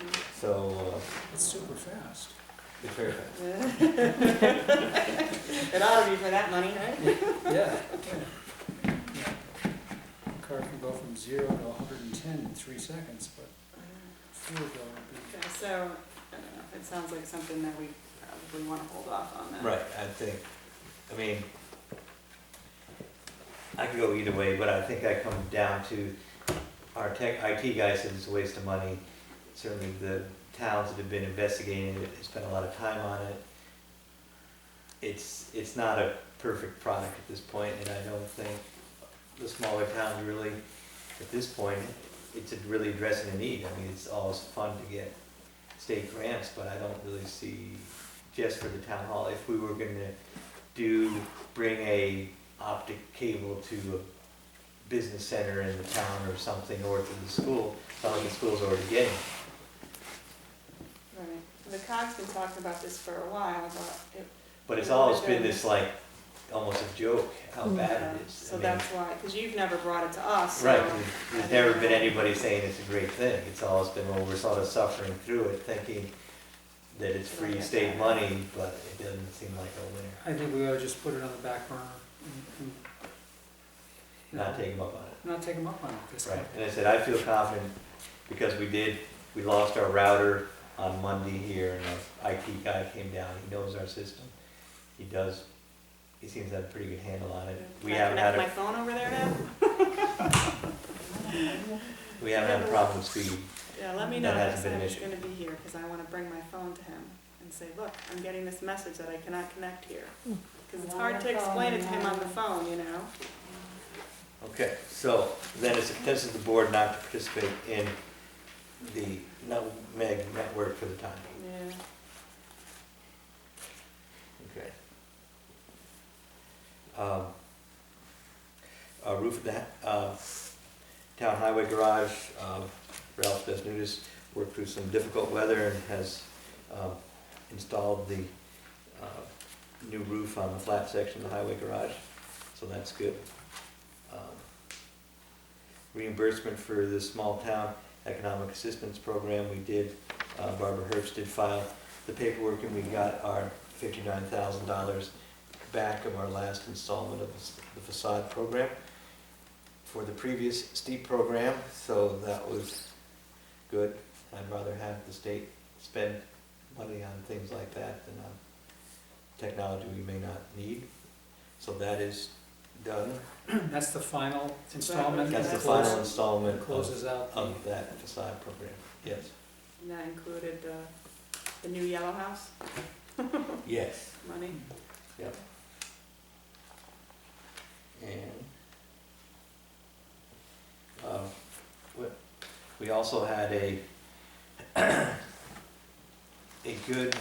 yeah. So, It's super fast. The Fairfax. It ought to be for that money, right? Yeah. Car can go from 0 to 110 in 3 seconds, but fuel bill would be. Okay, so, I don't know, it sounds like something that we probably wanna hold off on then. Right, I mean, I could go either way, but I think I come down to our IT guy said it's a waste of money. Certainly the towns that have been investigating it, have spent a lot of time on it. It's not a perfect product at this point, and I don't think the smaller towns really, at this point, it's really addressing a need. I mean, it's always fun to get state grants, but I don't really see, just for the town hall, if we were gonna bring a optic cable to a business center in the town or something, or to the school, it's not like the school's already getting it. Right, the COG's been talking about this for a while, but it. But it's always been this like, almost a joke, how bad it is. So I mean, that's why, because you've never brought it to us, so. right, there's never been anybody saying it's a great thing. It's always been, well, we're sort of suffering through it, thinking that it's free state money, but it doesn't seem like a winner. I think we ought to just put it on the back burner and Not take them up on it. not take them up on it this Right, time. and I said, I feel confident, because we lost our router on Monday here, and our IT guy came down, he knows our system. He seems to have a pretty good handle on it. We Can I haven't had connect my phone over there now? we haven't had a problem with speed. Yeah, let me know That hasn't next been time an he's issue. gonna be here, because I wanna bring my phone to him and say, look, I'm getting this message that I cannot connect here. Because it's hard to explain it to him on the phone, you know? Okay, so then it's intention of the board not to participate in the MEG network for the time being. Yeah. Okay. Roof of the town highway garage, Ralph Desnudis worked through some difficult weather and has installed the new roof on the flat section of the highway garage, so that's good. Reimbursement for the small town economic assistance program, we did, Barbara Herbst did file the paperwork, and we got our $59,000 back of our last installment of the facade program for the previous steep program, so that was good. I'd rather have the state spend money on things like that than on technology we may not need. So that is done. That's the final installment. That's the that final closes- installment Closes out the, of that facade program, yes. And that included the new yellow house Yes, money. yep. And we also had a good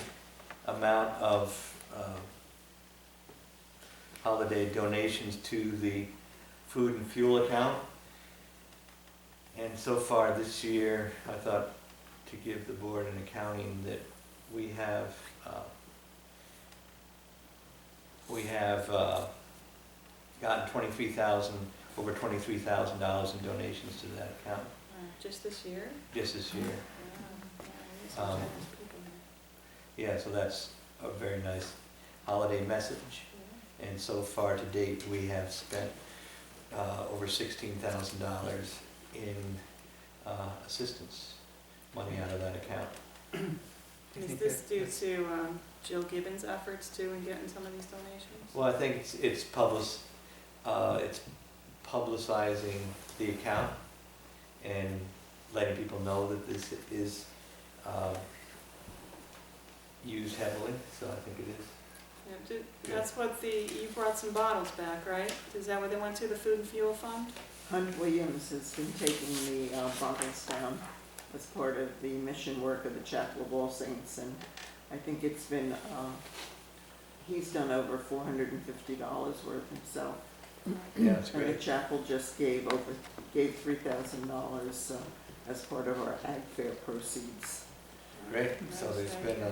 amount of holiday donations to the food and fuel account. And so far this year, I thought to give the board an accounting that we have gotten over $23,000 in donations to that account Just this year? just this year. Wow, Um, Yeah, so that's a very nice holiday message. And so far to date, we have spent over $16,000 in assistance money out of that account. I Is think this that- due that's- to Jill Gibbons' efforts too in getting some of these donations? Well, I think it's publicizing the account and letting people know that this is used heavily, so I think it is. Yeah, that's what you brought some bottles back, right? Is that where they went to, the food and fuel fund? Hunt Williams has been taking the bottles down as part of the mission work of the Chapel of All Saints, and I think it's been, he's done over $450 worth himself. Yeah, that's And the great. chapel just gave $3,000 as part of our ag fair proceeds. Great, so there's been a,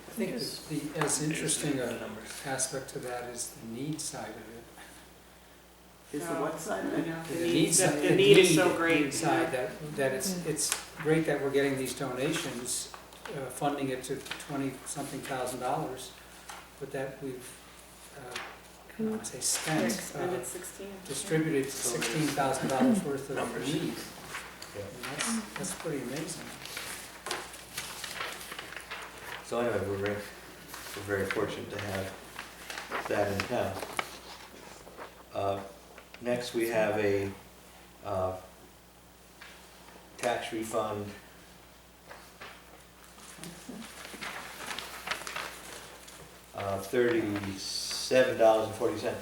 I think the as interesting a aspect to that is the need side of it. Is the what side of it? The need side- The need is so great. Need side, that it's great that we're getting these donations, funding it to 20-something thousand dollars, but that we've, I don't want to say spent, Expended 16. distributed $16,000 worth of Numbers. needs. Yeah. And that's pretty amazing. So anyway, we're very fortunate to have that in town. Next, we have a tax refund. $37.40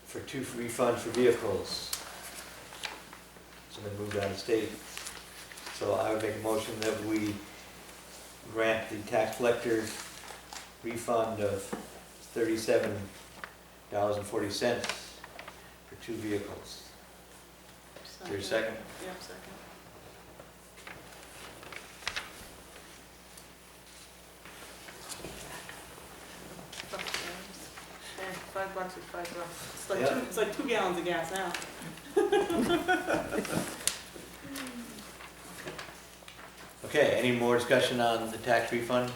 for 2 refunds for vehicles. So they moved out of state. So I would make a motion that we grant the tax collector refund of $37.40 for 2 vehicles. Is there a second? Yep, second. $5 is $5. It's like, Yeah. it's like 2 gallons of gas now. Okay, any more discussion on the tax refund?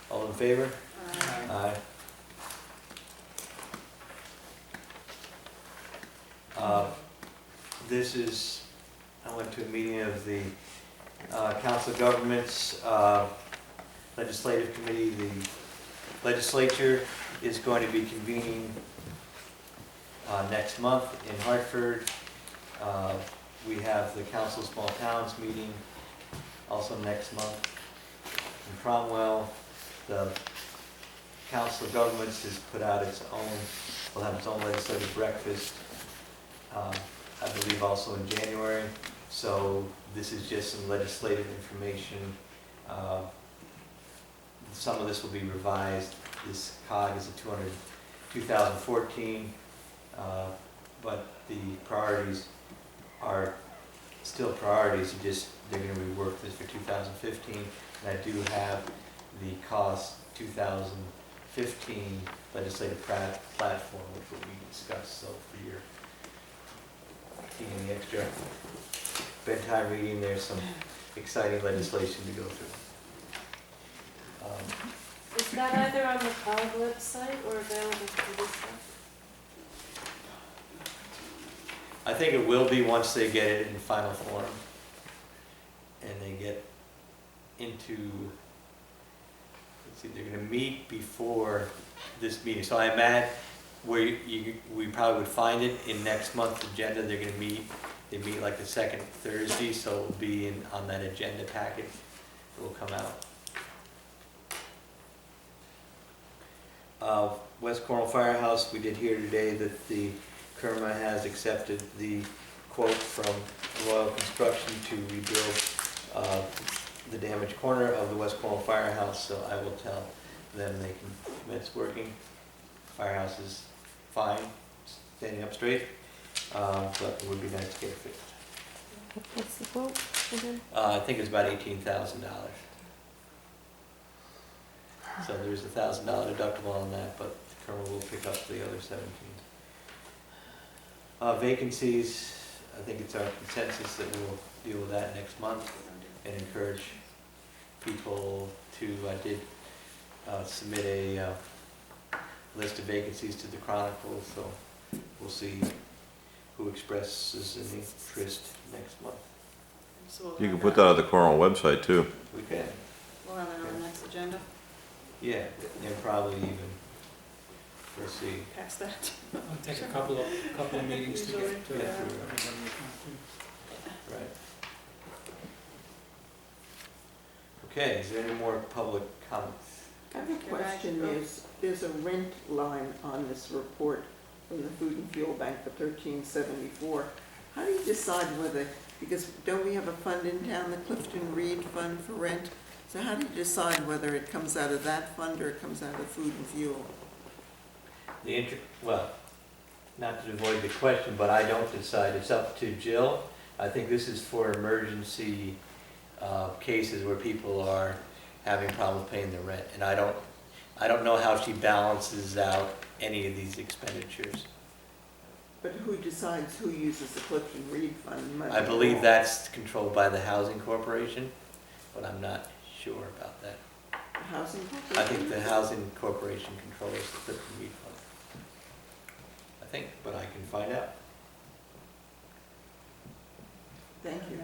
All in favor? Aye. This is, I went to a meeting of the Council of Governments Legislative Committee. The legislature is going to be convening next month in Hartford. We have the Council of Small Towns meeting also next month in Cromwell. The Council of Governments has put out its own, will have its own legislative breakfast, I believe also in January. So this is just some legislative information. Some of this will be revised. This COG is a 2014, but the priorities are still priorities. They're going to rework this for 2015. And I do have the cost 2015 legislative platform, which will be discussed. So for your taking the extra bedtime reading, there's some exciting legislation to go through. Is that either on the COG website or available through this stuff? I think it will be once they get it in final form and they get into, let's see, they're going to meet before this meeting. So I imagine we probably would find it in next month's agenda. They're going to meet, they meet like the second Thursday, so it will be on that agenda packet. It will come out. West Cornwall Firehouse, we did hear today that the Kerma has accepted the quote from Royal Construction to rebuild the damaged corner of the West Cornwall Firehouse, so I will tell them they can commence working. Firehouse is fine, standing up straight, but it would be nice to get it fixed. What's the quote again? I think it's about $18,000. So there's a $1,000 deductible on that, but the Kerma will pick up the other 17. Vacancies, I think it's our consensus that we'll deal with that next month and encourage people to, I did submit a list of vacancies to the Chronicle, so we'll see who expresses an interest next month. So we'll You have can put that on the Cornwall website too. We can, We'll have that on the next agenda, yeah, and probably even, we'll see. past that. It'll take a couple of meetings to get to Usually, it. yeah. Right. Okay, is there any more public comments? I have a question. There's a rent line on this report from the Food and Fuel Bank for $13.74. How do you decide whether, because don't we have a fund in town, the Clifton Reed Fund for rent? So how do you decide whether it comes out of that fund or it comes out of food and fuel? Well, not to avoid the question, but I don't decide. It's up to Jill. I think this is for emergency cases where people are having problems paying their rent, and I don't know how she balances out any of these expenditures. But who decides who uses the Clifton Reed Fund money? I believe that's controlled by the Housing Corporation, but I'm not sure about that. The Housing I Corporation? think the Housing Corporation controls the Clifton Reed Fund. I think, but I can find out. Thank you.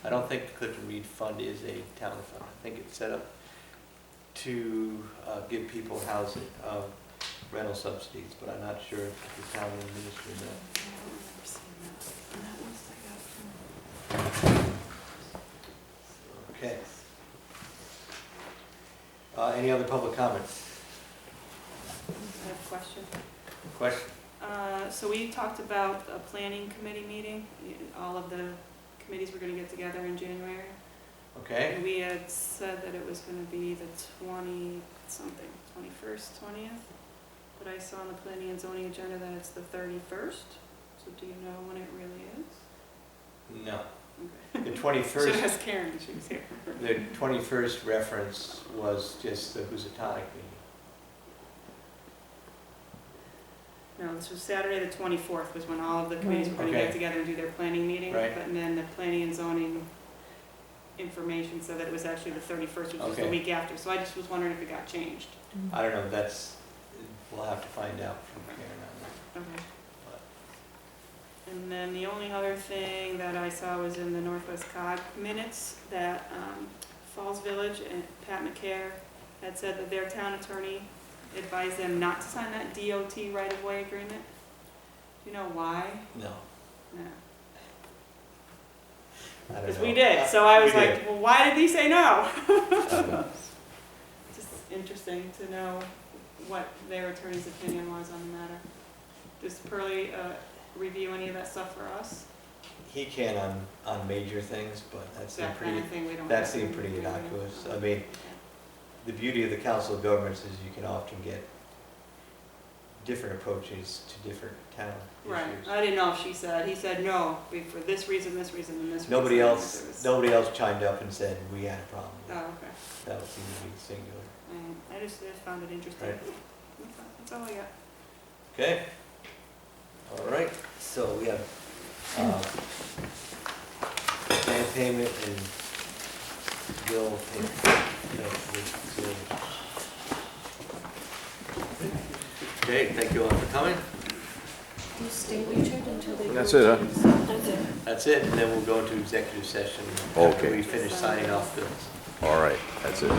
I don't think the Clifton Reed Fund is a town fund. I think it's set up to give people housing, rental subsidies, but I'm not sure if the town administers that. Okay. Any other public comments? I have a question. Question? So we talked about a planning committee meeting. All of the committees were gonna get together in January. Okay. And we had said that it was gonna be the 20-something, 21st, 20th. But I saw on the planning and zoning agenda that it's the 31st. So do you know when it really is? No. Okay. The Should 21st, ask Karen, she was here. the 21st reference was just the Housatonic meeting. No, this was Saturday, the 24th was when all of the committees were gonna Okay. get together and do their planning meeting. Right. But then the planning and zoning information said that it was actually the 31st, which was the Okay. week after. So I just was wondering if it got changed. I don't know, we'll have to find out from Karen on Okay. And then the only other thing that I saw was in the Northwest Cog minutes that Falls Village and Pat McCare had said that their town attorney advised them not to sign that DOT right-of-way agreement. Do you know why? that. No, No. I don't know. Because we did, so I was We like, did. well, why did he say no? Um, Just interesting to know what their attorney's opinion was on the matter. Does Pearlie review any of that stuff for us? He can on major things, but that seemed That kind pretty, of thing we don't. that have to seemed pretty review. innocuous. I mean, the beauty of the Council of Governments is you can often get different approaches to different town Right, issues. I didn't know if she said, he said no, for this reason, and this reason. Nobody There else, was- nobody else chimed up and said, we had a problem. Oh, okay. That would seem to be singular. I just found it interesting. Right. That's all I got. Okay. All right, so we have, bank payment and bill payment. Okay, thank you all for coming. You stay, Richard, until they. That's go it, to- huh? That's it. That's it, and then we'll go into executive session after Okay. we finish signing off bills. All right, that's it.